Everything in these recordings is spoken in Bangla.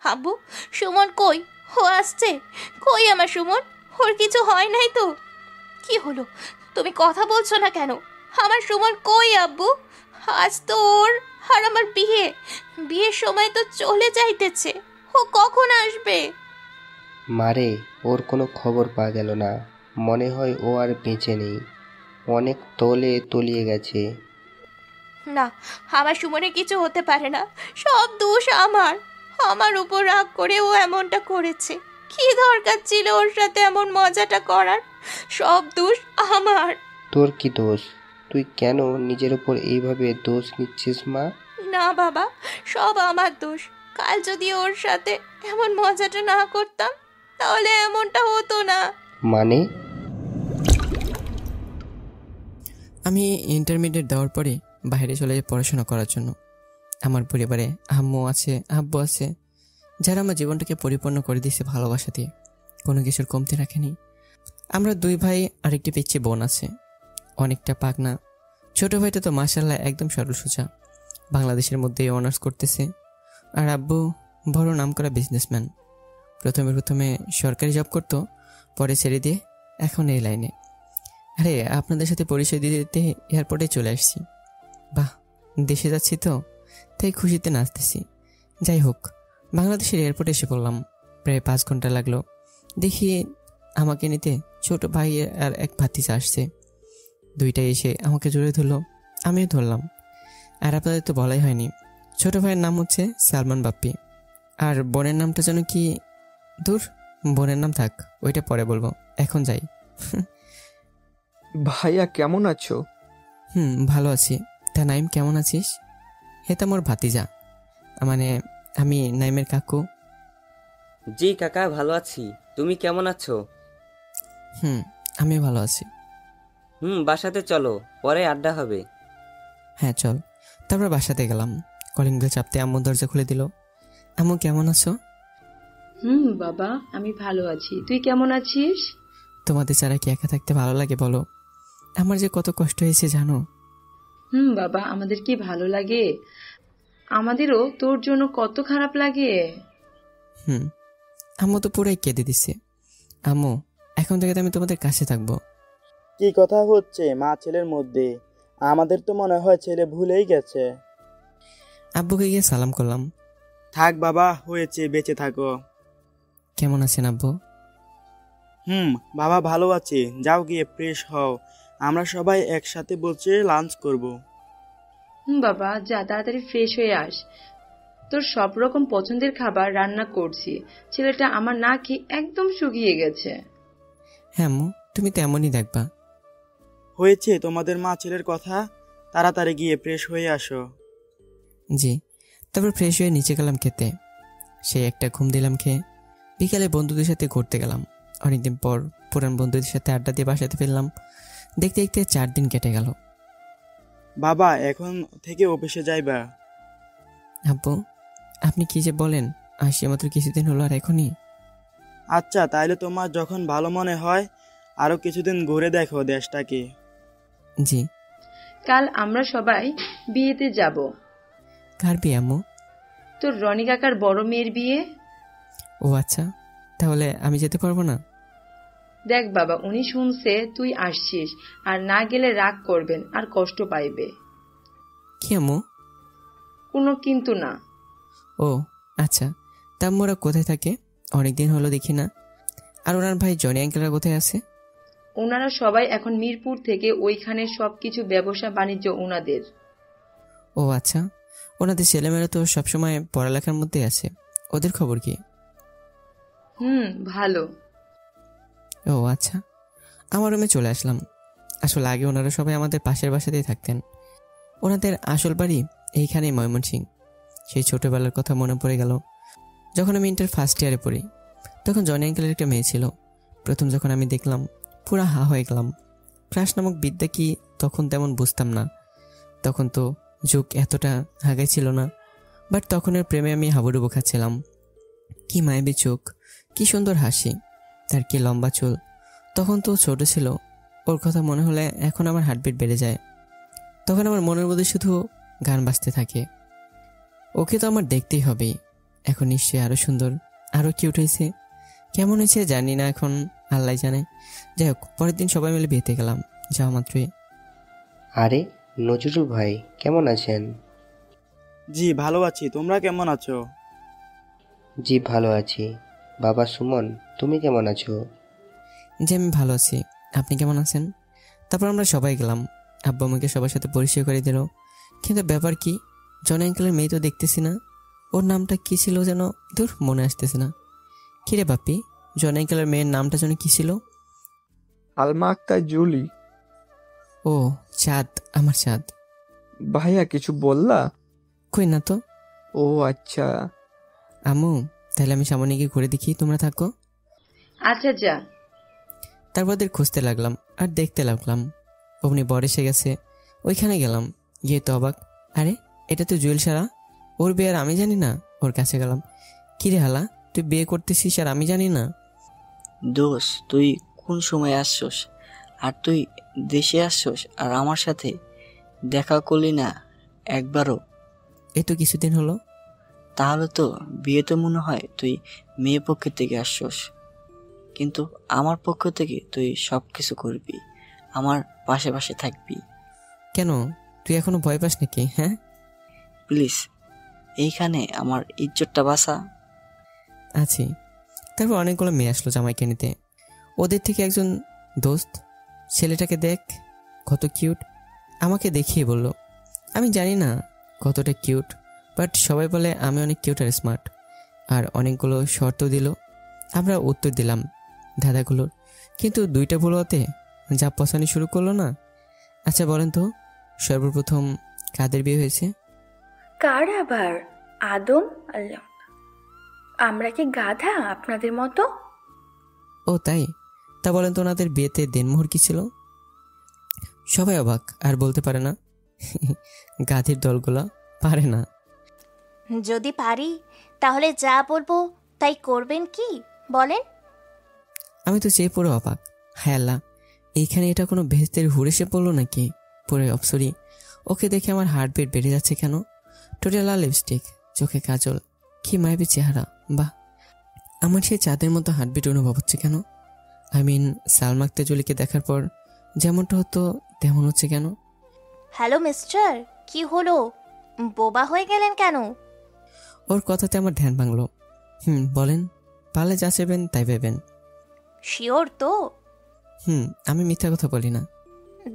আব্বু, সুমন কই? ও আসছে? কই আমার সুমন? ওর কিছু হয় নাই তো? কি হলো, তুমি কথা বলছো না কেন? আমার সুমন কই আব্বু? আজ তো ওর আর আমার বিয়ে, বিয়ের সময় তো চলে যাইতেছে। ও কখন আসবে? মারে, ওর কোনো খবর পাওয়া গেল না। মনে হয় ও আর বেঁচে নেই। অনেক তলিয়ে গেছে। না, আমার সুমনের কিছু হতে পারে না। সব দোষ আমার। আমার উপর রাগ করে ও এমনটা করেছে। কি দরকার ছিল ওর সাথে এমন মজাটা করার? সব দোষ আমার। তোর কি দোষ? তুই কেন নিজের উপর এইভাবে দোষ নিচ্ছিস মা? না বাবা, সব আমার দোষ। কাল যদি ওর সাথে এমন মজাটা না করতাম, তাহলে এমনটা হতো না। মানে? আমি ইন্টারমিডিয়েট দেওয়ার পরে বাইরে চলে যাই পড়াশোনা করার জন্য। আমার পরিবারে আম্মু আছে, আব্বু আছে, যারা আমার জীবনটাকে পরিপূর্ণ করে দিয়েছে ভালোবাসা দিয়ে, কোনো কিছুর কমতি রাখেনি। আমরা দুই ভাই আর একটি পিচ্ছি বোন আছে, অনেকটা পাকনা। ছোট ভাইটা তো মাশাআল্লাহ একদম সরল সোজা, বাংলাদেশের মধ্যেই অনার্স করতেছে। আর আব্বু বড় নামকরা বিজনেসম্যান। প্রথমে সরকারি জব করতো, পরে ছেড়ে দিয়ে এখন এই লাইনে। আরে আপনাদের সাথে পরিচয় দিতে দিতে এয়ারপোর্টে চলে আসছি। বাহ, দেশে যাচ্ছি তো, তাই খুশিতে নাচতেছি। যাই হোক, বাংলাদেশের এয়ারপোর্টে এসে পড়লাম। প্রায় 5 ঘন্টা লাগলো। দেখি আমাকে নিতে ছোট ভাই আর এক ভাতিজা আসছে। দুইটাই এসে আমাকে জড়িয়ে ধরলো, আমিও ধরলাম। আর আপনাদের তো বলাই হয়নি, ছোট ভাইয়ের নাম হচ্ছে সালমান বাপ্পি, আর বোনের নামটা যেন কি, দূর, বোনের নাম থাক, ওইটা পরে বলবো, এখন যাই। ভাইয়া কেমন আছো? ভালো আছি। তা নাইম কেমন আছিস? হে তো মোর ভাতিজা, মানে আমি নাইমের কাকু। জি কাকা, ভালো আছি। তুমি কেমন আছো? আমিও ভালো আছি। বাসাতে চলো, পরে আড্ডা হবে। হ্যাঁ চল। তারপর বাসাতে গেলাম। কলিং বেল চাপতে আম্মু দরজা খুলে দিল। আম্মু কেমন আছো? বাবা, আমি ভালো আছি। তুই কেমন আছিস? তোমাদের ছাড়া কি একা থাকতে ভালো লাগে বলো? আমার যে কত কষ্ট হয়েছে জানো? বাবা, আমাদের কি ভালো লাগে? আমাদেরও তোর জন্য কত খারাপ লাগে। আম্মু তো পুরাই কেঁদে দিচ্ছে। আম্মু, এখন থেকে তো আমি তোমাদের কাছে থাকবো। কি কথা হচ্ছে মা ছেলের মধ্যে? আমাদের তো মনে হয় ছেলে ভুলেই গেছে। আব্বুকে গিয়ে সালাম করলাম। থাক বাবা, হয়েছে, বেঁচে থাকো। কেমন আছেন আব্বু? বাবা ভালো আছে। যাও গিয়ে ফ্রেশ হও, আমরা সবাই একসাথে বসে লাঞ্চ করব। বাবা, যা তাড়াতাড়ি ফ্রেশ হয়ে আস। তোর সব রকম পছন্দের খাবার রান্না করছি। ছেলেটা আমার না খেয়ে একদম শুকিয়ে গেছে। হ্যাঁ আম্মু, তুমি তো এমনই দেখবা। হয়েছে তোমাদের মা ছেলের কথা, তাড়াতাড়ি গিয়ে ফ্রেশ হয়ে আসো। জি। তারপর ফ্রেশ হয়ে নিচে গেলাম খেতে। সেই একটা ঘুম দিলাম খেয়ে বিকালে বন্ধুদের সাথে ঘুরতে গেলাম। অনেকদিন পর পুরান বন্ধুদের সাথে আড্ডা দিয়ে বাসাতে ফিরলাম। দেখতে দেখতে 4 দিন কেটে গেল। বাবা এখন থেকে অফিসে যাইবা? আব্বু, আপনি কি যে বলেন, আসি মাত্র কিছুদিন হলো আর এখনই? আচ্ছা, তাইলে তোমার যখন ভালো মনে হয় আরো কিছুদিন ঘুরে দেখো দেশটাকে। জি। কাল আমরা সবাই বিয়েতে যাব। কার বিয়ে আম্মু? তোর রনি কাকার বড় মেয়ের বিয়ে। ও আচ্ছা, তাহলে আমি যেতে পারবো না? দেখ বাবা, উনি শুনছে তুই আসছিস, আর না গেলে রাগ করবেন আর কষ্ট পাইবে। কি আম্মু? কোনো কিন্তু না। ও আচ্ছা, তা আম্মুরা কোথায় থাকে? অনেকদিন হলো দেখি না। আর ওনার ভাই জনি আঙ্কেলরা কোথায় আছে? ওনারা সবাই এখন মিরপুর থেকে ওইখানে সবকিছু ব্যবসা বাণিজ্য ওনাদের। ও আচ্ছা, ওনাদের ছেলেমেয়েরা তো সবসময় পড়ালেখার মধ্যে আছে, ওদের খবর কি? ভালো। ও আচ্ছা। আমার রুমে চলে আসলাম। আসলে আগে ওনারা সবাই আমাদের পাশের বাসাতেই থাকতেন। ওনাদের আসল বাড়ি এইখানেই, ময়মনসিংহ। সেই ছোটবেলার কথা মনে পড়ে গেল। যখন আমি ইন্টার ফার্স্ট ইয়ারে পড়ি, তখন জনি আঙ্কেলের একটা মেয়ে ছিল। প্রথম যখন আমি দেখলাম, পুরা হা হয়ে গেলাম। ক্রাশ নামক বিদ্যা কি তখন তেমন বুঝতাম না। তখন তো যুগ এতটা আগাই ছিল না। বাট তখনের প্রেমে আমি হাবুডুবু খাচ্ছিলাম। কি মায়াবী চোখ, কি সুন্দর হাসি, তার কি লম্বা চুল। তখন তো ছোট ছিল। ওর কথা মনে হলে এখন আমার হার্টবিট বেড়ে যায়। তখন আমার মনের মধ্যে শুধু গান বাজতে থাকে, ওকে তো আমার দেখতেই হবে। এখন নিশ্চয়ই আরো সুন্দর, আরো কিউট হয়েছে। কেমন হয়েছে জানি না, এখন আল্লাহ জানে। যাই হোক, পরের দিন সবাই মিলে বিয়েতে গেলাম যাওয়া মাত্রই। আরে নজরুল ভাই, কেমন আছেন? জি ভালো আছি, তোমরা কেমন আছো? জি ভালো আছি। বাবা সুমন, তুমি কেমন আছো? যে আমি ভালো আছি, আপনি কেমন আছেন? তারপর আমরা সবাই গেলাম। আব্বু আমাকে সবার সাথে পরিচয় করে দিল। কিন্তু ব্যাপার কি, জন আঙ্কেলের মেয়ে তো দেখতেছি না। ওর নামটা কি ছিল যেন, দূর মনে আসতেছে না। কিরে বাপি, জন আঙ্কেলের মেয়ের নামটা যেন কি ছিল? আলমা আক্তার জুলি। ও চাঁদ, আমার চাঁদ। ভাইয়া কিছু বললা? কই না তো। ও আচ্ছা। আম্মু, তাহলে আমি সামনে গিয়ে ঘুরে দেখি, তোমরা থাকো। আচ্ছা যা। তারপর ওদের খুঁজতে লাগলাম আর দেখতে লাগলাম। অমনি বর এসে গেছে। ওইখানে গেলাম, গিয়ে তো অবাক, আরে এটা তো জুয়েল সারা। ওর বিয়ে আর আমি জানি না। ওর কাছে গেলাম, কিরে হালা, তুই বিয়ে করতেছিস আর আমি জানি না? দোষ, তুই কোন সময় আসছস? আর তুই দেশে আসছস আর আমার সাথে দেখা করলি না একবারও? এই তো কিছুদিন হলো। তাহলে তো বিয়েতে মনে হয় তুই মেয়ে পক্ষ থেকে আসছস, কিন্তু আমার পক্ষ থেকে তুই সব কিছু করবি, আমার পাশে পাশে থাকবি। কেন, তুই এখনো ভয় পাস নাকি? হ্যাঁ প্লিজ এইখানে আমার ইজ্জতটা বাঁচা। আছি। তারপর অনেকগুলো মেয়ে আসলো জামাইকে নিতে। ওদের থেকে একজন, দোস্ত ছেলেটাকে দেখ, কত কিউট। আমাকে দেখিয়ে বলল, আমি জানি না কতটা কিউট, বাট সবাই বলে আমি অনেক কিউট আর স্মার্ট। আর অনেকগুলো শর্ত দিল, আমরা উত্তর দিলাম দাদাগুলোর। কিন্তু দুইটা ভুল হতে যা পছানি শুরু করলো না। আচ্ছা বলেন তো, সর্বপ্রথম কাদের বিয়ে হয়েছে? কার আবার? আদম আল্লাহ। আমরা কি গাধা আপনাদের মতো? ও তাই? তা বলেন তো ওনাদের বিয়েতে দেনমোহর কি ছিল? সবাই অবাক, আর বলতে পারে না। গাধির দলগুলো পারে না। যদি পারি তাহলে যা বলবো তাই করবেন কি বলেন? আমি তো চেয়ে পড়ে অবাক, হায় আল্লাহ, এইখানে এটা কোনো ভেস্তের হুড়েসে পড়লো নাকি? পরে অপসরি। ওকে দেখে আমার হার্টবিট বেড়ে যাচ্ছে কেন। টোটাল লাল লিপস্টিক, চোখে কাজল, কি মায়াবী চেহারা, বাহ। আমার সেই চাঁদের মতো হার্টবিট অনুভব হচ্ছে কেন? আই মিন সালমা আক্তার জুলিকে দেখার পর যেমনটা হতো তেমন হচ্ছে কেন? হ্যালো মিস্টার, কি হলো? বোবা হয়ে গেলেন কেন? ওর কথাতে আমার ধ্যান ভাঙলো। বলেন, পারলে যা চাইবেন তাই পাবেন। শিওর তো? আমি মিথ্যা কথা বলি না।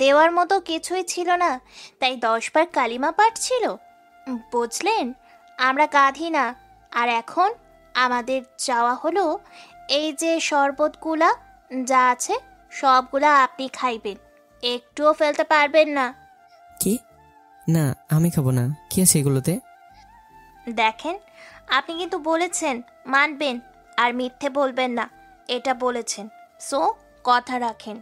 দেওয়ার মতো কিছুই ছিল না, তাই 10 বার কালিমা পাঠ ছিল। বুঝলেন, আমরা গাধি না। আর এখন আমাদের চাওয়া হলো, এই যে শরবতগুলা যা আছে সবগুলা আপনি খাইবেন, একটুও ফেলতে পারবেন না। কি? না, আমি খাবো না। কি আছে এগুলোতে? দেখেন, আপনি কিন্তু বলেছেন মানবেন আর মিথ্যে বলবেন না, এটা বলেছেন, সো কথা রাখেন।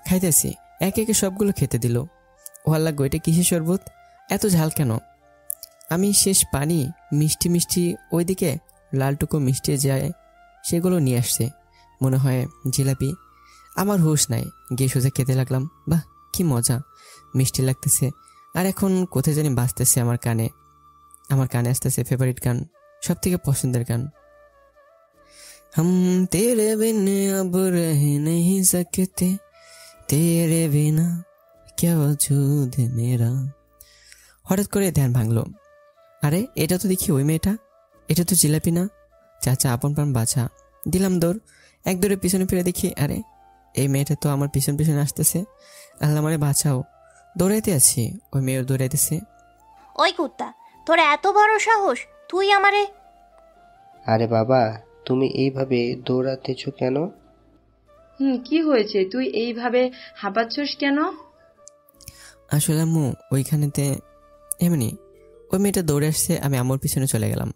খাইতেছি, একে একে সবগুলো খেতে দিল। ও আল্লাহ গো, এটা কিসের শরবত? এত ঝাল কেন? আমি শেষ পানি মিষ্টি মিষ্টি, ওইদিকে লালটুকু মিষ্টি যায়, সেগুলো নিয়ে আসছে, মনে হয় জিলাপি। আমার হুঁশ নাই, গিয়ে সোজা খেতে লাগলাম। বাহ, কি মজা, মিষ্টি লাগতেছে। আর এখন কোথায় জানি বাজতেছে আমার কানে আসতেছে ফেভারিট গান, সব থেকে পছন্দের গান, हम तेरे बिन अब रह नहीं सकते, तेरे बिना क्या वजूद मेरा। হঠাৎ করে ধ্যান ভাঙলো, আরে এটা তো দেখি ওই মেয়েটা, এটা তো জিলাপি না? চাচা আপন প্রাণ বাছা। দিলাম দৌড়, এক দৌড়ে পিছনে ফিরে দেখি, আরে এই মেয়েটা তো আমার পিছন পিছনে আসতেছে। আল্লাহ আমারে বাঁচাও। দৌড়াইতে আছি, ওই মেয়ের দৌড়াইতেছে। ওই কুত্তা, তোর এত বড় সাহস, তুই আমারে! আরে বাবা, তুমি এইভাবে দৌড়াতেছো কেন? কি হয়েছে? তুই এইভাবে হাঁপাচ্ছস কেন? আসলে আম্মু ওইখানেতে এমনি ওই মেয়েটা দৌড়ে আসছে, আমি আমার পিছনে চলে গেলাম।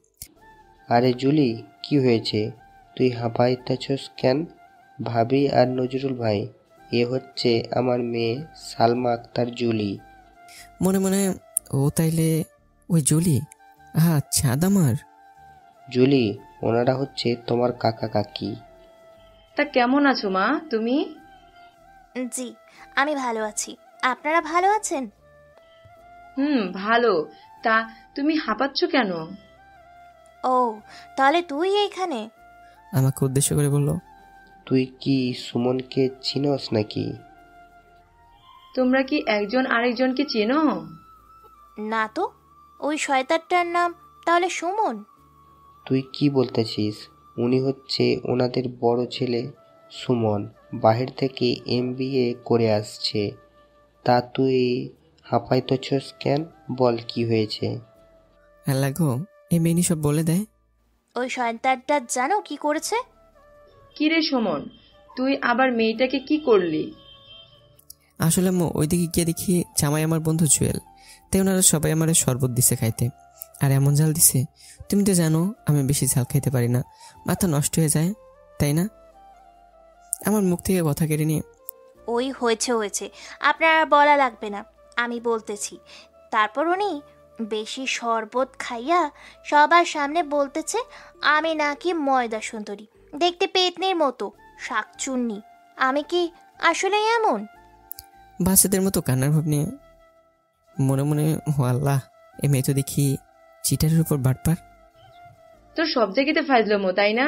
আরে জুলি, কি হয়েছে? তুই হাঁপাইতেছস কেন? ভাবি আর নজরুল ভাই, এ হচ্ছে আমার মেয়ে সালমা আক্তার জুলি। মনে মনে, ও তাইলে ওই জুলি? আচ্ছা আমার জুলি, ওনারা হচ্ছে তোমার কাকা কাকি। তা কেমন আছো মা তুমি? জি, আমি ভালো আছি। আপনারা ভালো আছেন? ভালো। তা তুমি হাঁপাচ্ছ কেন? ও, তাহলে তুই এইখানে? আমাকে উদ্দেশ্য করে বলল, তুই কি সুমনকে চিনস নাকি? তোমরা কি একজন আরেকজনকে চেনো? না তো, ওই শয়তানটার নাম তাহলে সুমন? তুই কি বলতেছিস? উনি হচ্ছে ওনাদের বড় ছেলে সুমন, বাহির থেকে MBA করে আসছে। তা তুই হাঁপাইতেছস কেন? বল কি হয়েছে? আল্লাহ গো, এই মেয়ে সব বলে দেয়। ওই শয়তানটা জানো কি করেছে? কি রে সুমন, তুই আবার মেয়েটাকে কি করলি? আসলে আম্মু, ওইদিকে গিয়ে দেখি জামাই আমার বন্ধু জুয়েল, তাই ওনারা সবাই আমার শরবত দিছে খাইতে। আর এমন ঝাল দিছে, তুমি তো জানো আমি বেশি ঝাল খাইতে পারি না, মাথা নষ্ট হয়ে যায়, তাই না? আমার মুখ থেকে কথা কেড়ে নিয়ে, ওই হয়েছে, আপনার আর বলা লাগবে না, আমি বলতেছি। তারপর উনি বেশি শরবত খাইয়া সবার সামনে বলতেছে আমি নাকি ময়দা সুন্দরী, দেখতে পেতনির মতো, শাকচুন্নি। আমি কি আসলে এমন? বাচ্চাদের মতো কান্নার ভাব নিয়ে মনে মনে, ও আল্লাহ, এ মেয়ে তো দেখি চিটারের উপর বাটপার। তোর সব জায়গাতে ফাজলামো, তাই না?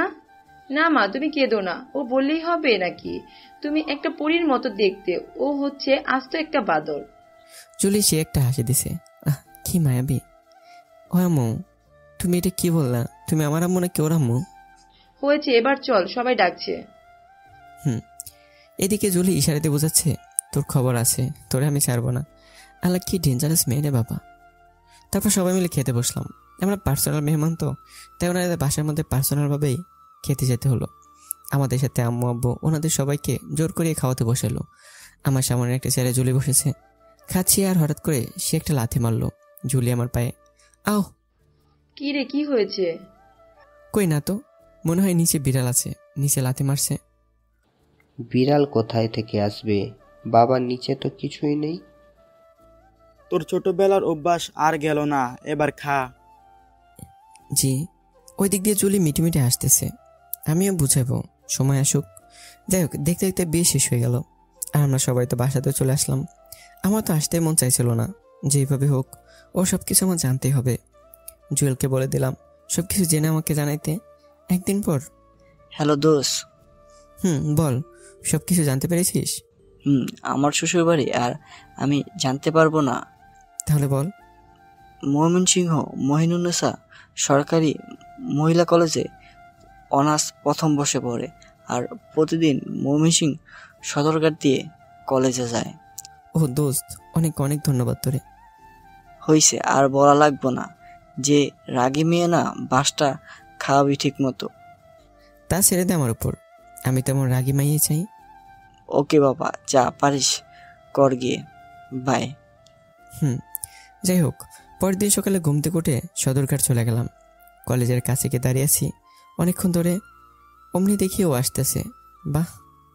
না মা, তুমি কেঁদো না, ও বললেই হবে নাকি? তুমি একটা পরীর মতো দেখতে, ও হচ্ছে আস্ত একটা বাদর। জুলি সে একটা হাসি দিছে, আহ কি মায়াবী। ও আম্মু, তুমি এটা কি বললা? তুমি আমার আম্মু নাকি ওর আম্মু? হয়েছে, এবার চল, সবাই ডাকছে। এদিকে জুলি ইশারাতে বোঝাচ্ছে তোর খবর আছে, তোরে আমি ছাড়বো না। আল্লাহ কি ডেঞ্জারাস মেয়ে রে বাবা। তারপর সবাই মিলে খেতে বসলাম। আমরা পার্সোনাল মেহমান তো, তাই ওনাদের বাসার মধ্যে পার্সোনালভাবেই খেতে যেতে হলো। আমাদের সাথে আম্মু আব্বু ওনাদের সবাইকে জোর করে খাওয়াতে বসালো। আমার সামনে একটা চেয়ারে জুলি বসেছে, খাচ্ছি আর হঠাৎ করে সে একটা লাথি মারলো জুলি আমার পায়ে। আও! কি রে, কি হয়েছে? কই না তো, মনে হয় নিচে বিড়াল আছে, নিচে লাথি মারছে। বিড়াল কোথায় থেকে আসবে? বাবার নিচে তো কিছুই নেই। তোর ছোটবেলার অভ্যাস আর গেল না, এবার খা। জি। ওই দিক দিয়ে জুলি মিটি মিটি হাসতেছে, আমিও বুঝাবো, সময় আসুক। যাই হোক, দেখতে দেখতে বিয়ে শেষ হয়ে গেল আর আমরা সবাই তো বাসাতে চলে আসলাম। আমার তো আসতে মন চাইছিল না, যেভাবে হোক ও সব কিছু আমার জানতেই হবে। জুয়েলকে বলে দিলাম সব কিছু জেনে আমাকে জানাইতে। একদিন পর, হ্যালো দোষ। বল, সব কিছু জানতে পেরেছিস? আমার শ্বশুর বাড়ি, আর আমি জানতে পারবো না? তাহলে বল। ময়মনসিংহ মহিনুন্নেসা সরকারি মহিলা কলেজে অনার্স প্রথম বর্ষে পড়ে, আর প্রতিদিন ময়মনসিংহ সদরঘাট দিয়ে কলেজে যায়। ও দোস্ত, অনেক অনেক ধন্যবাদ তোরে। হইছে, আর বলা লাগবো না যে রাগী মেয়ে না, বাসটা খাওয়াবি ঠিক মতো। তা ছেড়ে দে আমার উপর, আমি তেমন রাগী মাইয়ে চাই। ওকে বাবা, যা পারিস কর গিয়ে, বাই। যাই হোক, পরের দিন সকালে ঘুম থেকে উঠে সদরঘাট চলে গেলাম। কলেজের কাছে গিয়ে দাঁড়িয়ে আছি অনেকক্ষণ ধরে, অমনি দেখি ও আসতেছে। বাহ,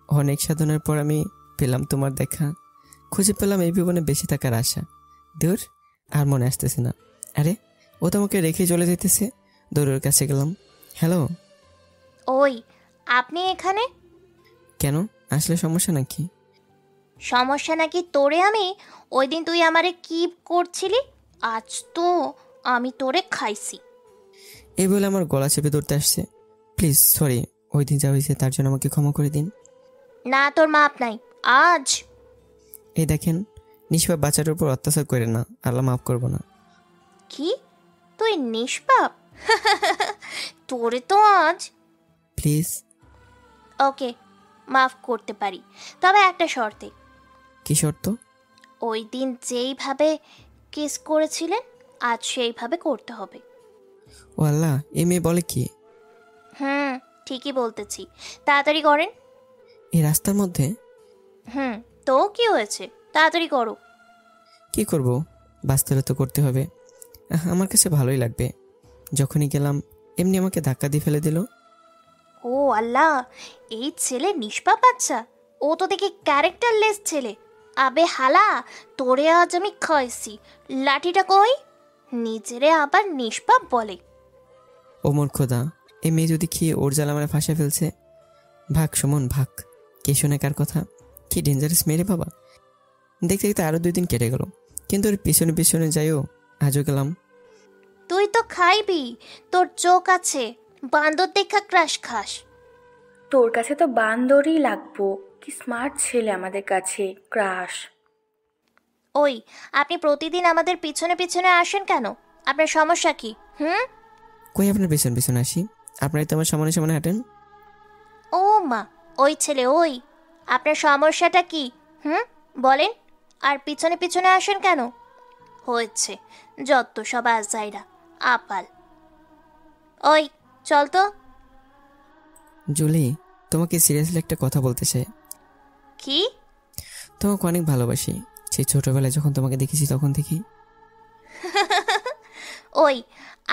অনেক সাধনার পর আমি পেলাম তোমার দেখা, খুঁজে পেলাম এই জীবনে বেঁচে থাকার আশা। দূর, আর মনে আসতেছে না। আরে, ও তো আমাকে রেখে চলে যেতেছে। দৌড়ের কাছে গেলাম। হ্যালো। ওই, আপনি এখানে? কেন, আসলে সমস্যা নাকি? সমস্যা নাকি তোরে? আমি ওই দিন তুই আমারে কি করছিলি, আজ তো আমি তোরে খাইছি। এই বলে আমার গলা চেপে ধরতে আসছে। প্লিজ, সরি, ওই দিন যা হয়েছে তার জন্য আমাকে ক্ষমা করে দিন। না, তোর মাপ নাই আজ। এই দেখেন, নিষ্পাপ বাচ্চাটার উপর অত্যাচার করে না, আল্লাহ মাফ করবো না। কি, তুই নিষ্পাপ? তোরে তো আজ। প্লিজ। ওকে, মাফ করতে পারি, তবে একটা শর্তে। কি শর্ত? ওই দিন যেইভাবে কিস করেছিলেন আজ সেইভাবে করতে হবে। ও আল্লাহ, এ মেয়ে বলে কি? ঠিকই বলতেছি, তাড়াতাড়ি করেন। এই রাস্তার মধ্যে? তো কি হয়েছে, তাড়াতাড়ি করো। কি করব, বাঁচতে হলে তো করতে হবে। আমার কাছে ভালোই লাগবে। যখনই গেলাম এমনি আমাকে ধাক্কা দিয়ে ফেলে দিল। ও আল্লাহ, এই ছেলে নিষ্পাপ বাচ্চা, ও তো দেখি ক্যারেক্টারলেস ছেলে। আবে হালা, তোরে আজ আমি খাইছি। লাঠিটা কই? নিজেরে আবার নিষ্পাপ বলে। ও মোর খোদা, এ মেয়ে যদি খেয়ে ওর জাল আমার ফাঁসে ফেলছে। ভাগ সুমন, ভাগ। কে শোনে কার কথা? কি ডেঞ্জারাস মেরে বাবা। দেখতে দেখতে আরো 2 দিন কেটে গেল, কিন্তু ওর পিছনে পিছনে যাইও আজও গেলাম। তুই তো খাইবি, তোর চোখ আছে, বান্দর দেখা ক্রাশ খাস। তোর কাছে তো বান্দরই লাগবো, কি স্মার্ট ছেলে আমাদের কাছে, ক্রাশ। ওই, আপনি প্রতিদিন আমাদের পিছনে পিছনে আসেন কেন? আপনার সমস্যা কি? কই আপনার পেছন পেছন আসি? আপনারাই তো আমার সামনে সামনে হাঁটেন। ও মা, ওই ছেলে ওই, আপনার সমস্যাটা কি? বলেন। আর পিছনে পিছনে আসেন কেন? হয়েছে, যত সব আজাইরা আপাল। ওই, চল তো। জুলি, তোমাকে সিরিয়াসলি একটা কথা বলতে চাই। কি? তোমাকে অনেক ভালোবাসি, সেই ছোটবেলায় যখন তোমাকে দেখেছি তখন থেকে। ওই,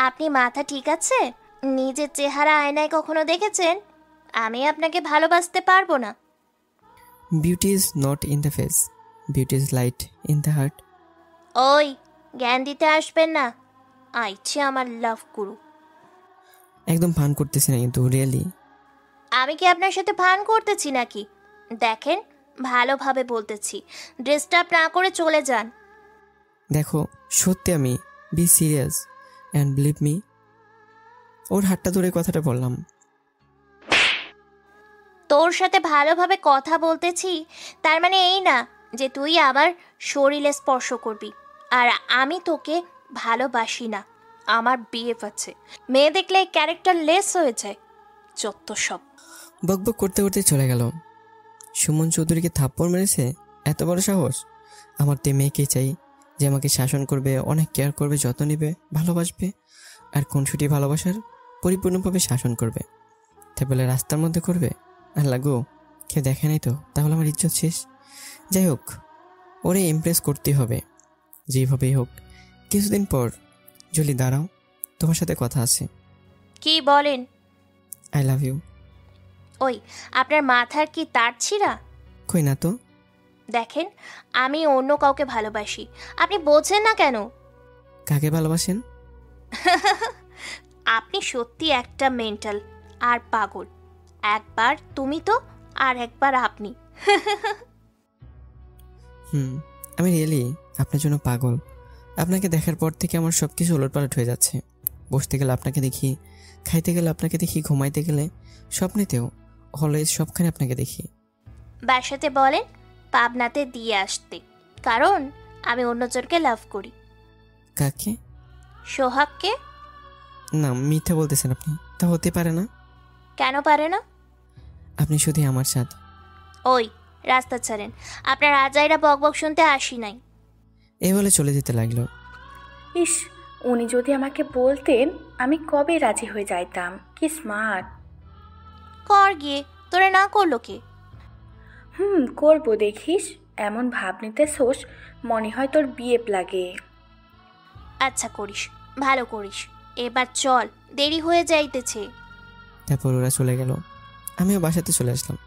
আপনি মাথা ঠিক আছে? নিজের চেহারা আয়নায় কখনো দেখেছেন? আমি আপনাকে ভালোবাসতে পারবো না। Beauty is not in the face, beauty is light in the heart. ওই, জ্ঞান দিতে আসবেন না। আইছে আমার লাভ গুরু। একদম ফান করতেছি না কিন্তু, রিয়েলি। আমি কি আপনার সাথে ভান করতেছি নাকি? দেখেন, ভালোভাবে বলতেছি, ডিস্টার্ব না করে চলে যান। দেখো, সত্যি আমি, be serious and believe me. ওর হাতটা ধরে কথাটা বললাম। তোর সাথে ভালোভাবে কথা বলতেছি, তার মানে এই না যে তুই আমার শরীরে স্পর্শ করবি। আর আমি তোকে ভালোবাসি না, আমার বিএফ আছে। মেয়ে দেখলে ক্যারেক্টার লেস হয়ে যায়, যত সব। বকবক করতে করতে চলে গেল। সুমন চৌধুরীকে থাপ্পড় মেরেছে, এত বড় সাহস! আমার তো মেয়েকে চাই, যে আমাকে শাসন করবে, অনেক কেয়ার করবে, যত্ন নেবে, ভালোবাসবে, আর খুনসুটি ভালোবাসার পরিপূর্ণভাবে শাসন করবে। তাই বলে রাস্তার মধ্যে করবে? আর লাগো, কেউ দেখে নাই তো, তাহলে আমার ইজ্জত শেষ। যাই হোক, ওরে ইমপ্রেস করতে হবে যেভাবেই হোক। কিছুদিন পর। জলি, দাঁড়াও, তোমার সাথে কথা আছে। কি বলেন? I love you. ওই, আপনার মাথার কি তার ছিঁড়া? কই না তো। দেখেন, আমি অন্য কাউকে ভালোবাসি, আপনি বোঝেন না কেন? কাকে ভালোবাসেন? আপনি সত্যি একটা মেন্টাল আর পাগল। একবার তুমি তো, আর একবার আপনি। আমি রিয়েলি আপনার জন্য পাগল। আপনাকে দেখার পর থেকে আমার সব কিছু ওলটপালট হয়ে যাচ্ছে। বসতে গেলে আপনাকে দেখি, খাইতে গেলে আপনাকে দেখি, ঘুমাইতে গেলে, স্বপ্নেতেও, অলওয়েজ সবখানে আপনাকে দেখি। বাসাতে বলেন পাবনাতে দিয়ে আসতে, কারণ আমি অন্যজনকে লাভ করি। কাকে? সোহাগকে। না, মিথ্যা বলতেছেন আপনি, তা হতে পারে না। কেন পারে না? আপনি শুধু আমার সাথে। ওই, রাস্তা ছাড়েন, আপনার আজাইরা বকবক শুনতে আসি নাই। এই বলে চলে যেতে লাগলো। ইস, উনি যদি আমাকে বলতেন আমি কবে রাজি হয়ে যাইতাম। কি স্মার্ট। কর গিয়ে, তোরে না করলো কে? করবো দেখিস। এমন ভাব নিতে সোস, মনে হয় তোর বিয়ে লাগে। আচ্ছা করিস, ভালো করিস। এবার চল, দেরি হয়ে যাইতেছে। তারপর ওরা চলে গেল, আমিও বাসাতে চলে আসলাম।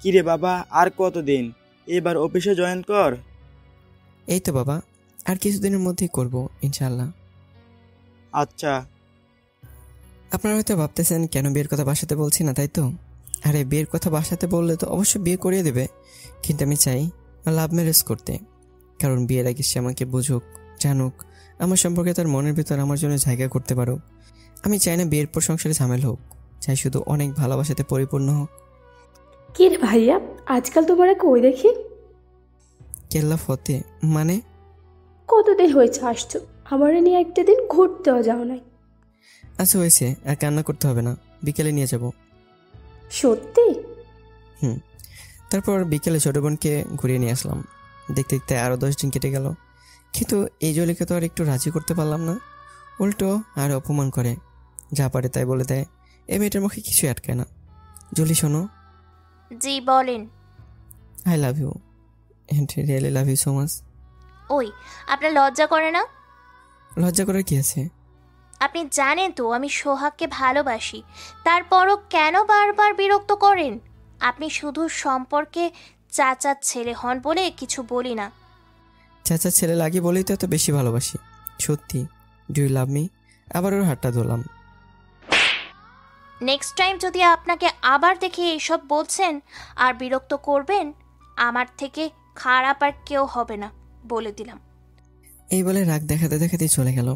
কিরে বাবা, আর কতদিন? এবার অফিসে জয়েন কর। এই তো বাবা, আর কিছুদিনের মধ্যেই করব ইনশাআল্লাহ। আচ্ছা। আপনারা হয়তো ভাবতেছেন কেন বিয়ের কথা বাসাতে বলছি না, তাই তো? আরে, বিয়ের কথা বাসাতে বললে তো অবশ্যই বিয়ে করিয়ে দেবে, কিন্তু আমি চাই লাভ ম্যারেজ করতে। কারণ বিয়ের আগে সে আমাকে বুঝুক, জানুক, আমার সম্পর্কে তার মনের ভিতর আমার জন্য জায়গা করতে পারুক। আমি চাই না বিয়ের পর সংসারে ঝামেল হোক, চাই শুধু অনেক ভালোবাসাতে পরিপূর্ণ হোক। কি রে ভাইয়া, আজকাল তোমারে কই দেখি? কেল্লা ফতে মানে? কতদিন হয়েছে আসছো, আমারে নিয়ে একটা দিন ঘুরতেও যাও নাই। আচ্ছা হয়েছে, আর কান্না করতে হবে না, বিকেলে নিয়ে যাব। সত্যি? তারপর বিকেলে ছোট বোনকে ঘুরিয়ে নিয়ে আসলাম। দেখতে দেখতে আরও 10 দিন কেটে গেল, কিন্তু এই জলিকে তো আর একটু রাজি করতে পারলাম না। উল্টো আর অপমান করে, যা পারে তাই বলে দেয়। এই মেয়েটার মুখে কিছুই আটকায় না। জলি শোনো। জি বলেন। I love you, and really love you so much. ওই, আপনার লজ্জা করে না? লজ্জা করার কি আছে? আপনি জানেন তো আমি সোহাগকে ভালোবাসি, তারপরও কেন বারবার বিরক্ত করেন? আপনি শুধু সম্পর্কে চাচার ছেলে হন বলে কিছু বলি না। চাচার ছেলে লাগে বলেই তো এত বেশি ভালোবাসি। সত্যি, ডু ইউ লাভ মি? আবার ওর হাতটা ধরলাম। নেক্সট টাইম যদি আপনাকে আবার দেখে এইসব বলছেন আর বিরক্ত করবেন, আমার থেকে খারাপ আর কেউ হবে না, বলে দিলাম। এই বলে রাগ দেখাতে দেখাতেই চলে গেল।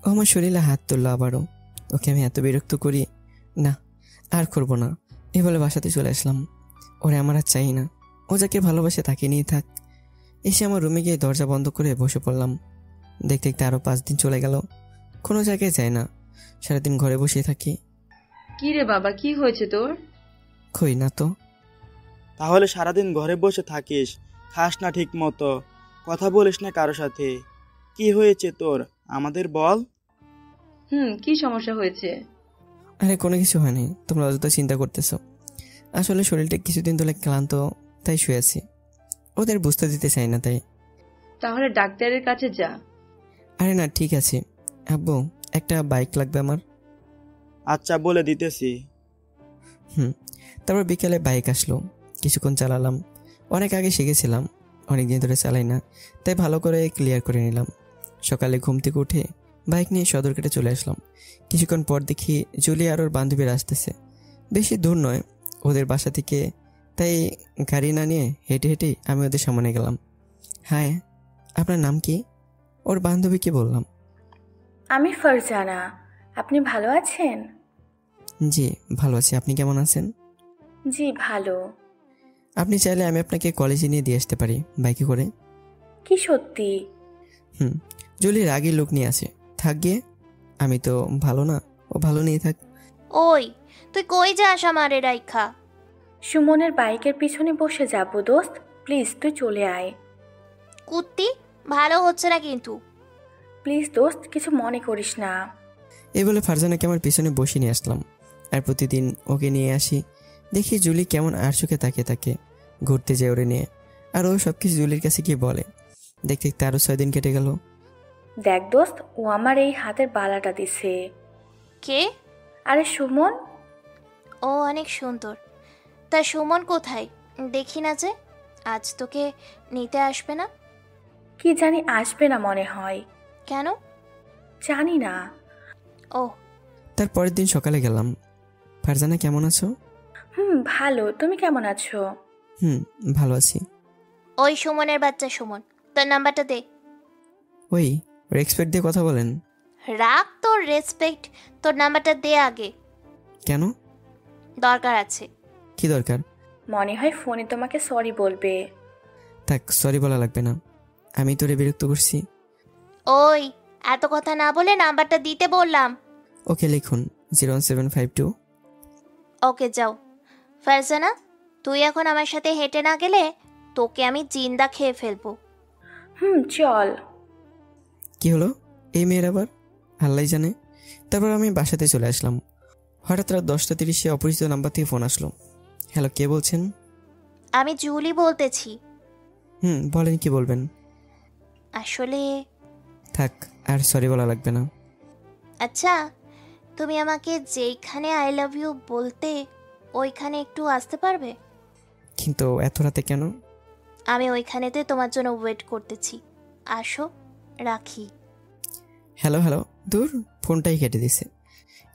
ও আমার শরীরে হাত তুললো আবারও। ওকে আমি এত বিরক্ত করি, না আর করবো না, এ বলে বাসাতে চলে আসলাম। ওরে আমার আর চাই না, ও যাকে ভালোবাসে তাকে নিয়ে থাক। এসে আমার রুমে গিয়ে দরজা বন্ধ করে বসে পড়লাম। দেখতে দেখতে আরও 5 দিন চলে গেল, কোনো জায়গায় যায় না, সারাদিন ঘরে বসে থাকি। কি রে বাবা, কি হয়েছে তোর? কই না তো। তাহলে সারাদিন ঘরে বসে থাকিস, খাস না ঠিক মতো, কথা বলিস না কারো সাথে। কি হয়েছে তোর, আমাদের বল। কি সমস্যা হয়েছে? আরে কোনো কিছু হয়নি, তোমরা অযথা চিন্তা করতেছো। আসলে শরীরটা কিছুদিন ধরে ক্লান্ত, তাই শুয়ে আছি। ওদের বুঝতে দিতে চাই না তাই। তাহলে ডাক্তারের কাছে যা। আরে না, ঠিক আছে আব্বু, একটা বাইক লাগবে আমার। আচ্ছা, বলে দিতেছি। তারপর বিকেলে বাইক আসলো, কিছুক্ষণ চালালাম। অনেক আগে শিখেছিলাম, অনেক দিন ধরে চালাই না, তাই ভালো করে ক্লিয়ার করে নিলাম। সকালে ঘুম থেকে উঠে বাইক নিয়ে সদরঘাটে চলে আসলাম। কিছুক্ষণ পর দেখি জুলি আর ওর বান্ধবীরা আসতেছে। বেশি দূর নয় ওদের বাসা থেকে, তাই গাড়ি না নিয়ে হেঁটে হেঁটেই আমি ওদের সামনে গেলাম। হ্যাঁ, আপনার নাম কি? ওর বান্ধবীকে বললাম। আমি ফারজানা। আপনি ভালো আছেন? জি ভালো আছি, আপনি কেমন আছেন? জি ভালো। আপনি চাইলে আমি আপনাকে কলেজে নিয়ে দিয়ে আসতে পারি বাইকে করে। কি সত্যি? জলির আগে লোক নিয়ে আসে, থাক গিয়ে। আমি তো ভালো না, ও ভালো নিয়ে থাক। ওই তুই কই যাস আমারে রাইখা? সুমনের বাইকের পিছনে বসে যাবো দোস্ত, প্লিজ তুই চলে আয়। কুত্তি, ভালো হচ্ছে না কিন্তু। প্লিজ দোস্ত, কিছু মনে করিস না। এই বলে ফারজানাকে আমার পিছনে বসে নিয়ে আসলাম, আর প্রতিদিন ওকে নিয়ে আসি। দেখি জুলি কেমন আর চোখে তাকিয়ে থাকে, ঘুরতে যায় ওরে নিয়ে, আর ও সব কিছু জুলির কাছে গিয়ে বলে। দেখতে দেখতে আরও 6 দিন কেটে গেল। দেখ দোস্ত, ও আমার এই হাতের বালাটা দিছে। কে? আরে সুমন। ও অনেক সুন্দর। তা সুমন কোথায়? দেখি না যে। আজ তোকে নিতে আসবে না? কি জানি, আসবে না মনে হয়। কেন? জানি না। ও। তার পরের দিন সকালে গেলাম। ফারজানা কেমন আছো? ভালো, তুমি কেমন আছো? ভালো আছি। ওই সুমনের বাচ্চা সুমন, তোর নাম্বারটা দে। ওই রেসপেক্ট দিয়ে কথা বলেন। রাখ তোর রেসপেক্ট, তোর নাম্বারটা দে আগে। কেন? দরকার আছে। কি দরকার? মনে হয় ফোনে তোমাকে সরি বলবে। থাক, সরি বলা লাগবে না, আমি তোরে বিরক্ত করছি। ওই এত কথা না বলে নাম্বারটা দিতে বললাম। ওকে লিখুন 01752। ওকে যাও। ফারজানা, তুই এখন আমার সাথে হেঁটে না গেলে তোকে আমি জিন্দা খেয়ে ফেলবো। চল। কি হলো এই মেয়ের আবার, আল্লাহ জানে। তারপর আমি বাসাতে চলে আসলাম। হঠাৎ রাত 10:30 অপরিচিত নাম্বার থেকে ফোন আসলো। হ্যালো, কে বলছেন? আমি জুলি বলতেছি। বলেন, কি বলবেন? আসলে থাক, আর সরি বলা লাগবে না। আচ্ছা, তুমি আমাকে যেইখানে আই লাভ ইউ বলতে ওইখানে একটু আসতে পারবে? কিন্তু এত রাতে কেন? আমি ওইখানেতে তোমার জন্য ওয়েট করতেছি, আসো। রাখি। হ্যালো, দূর, ফোনটাই কেটে দিছে।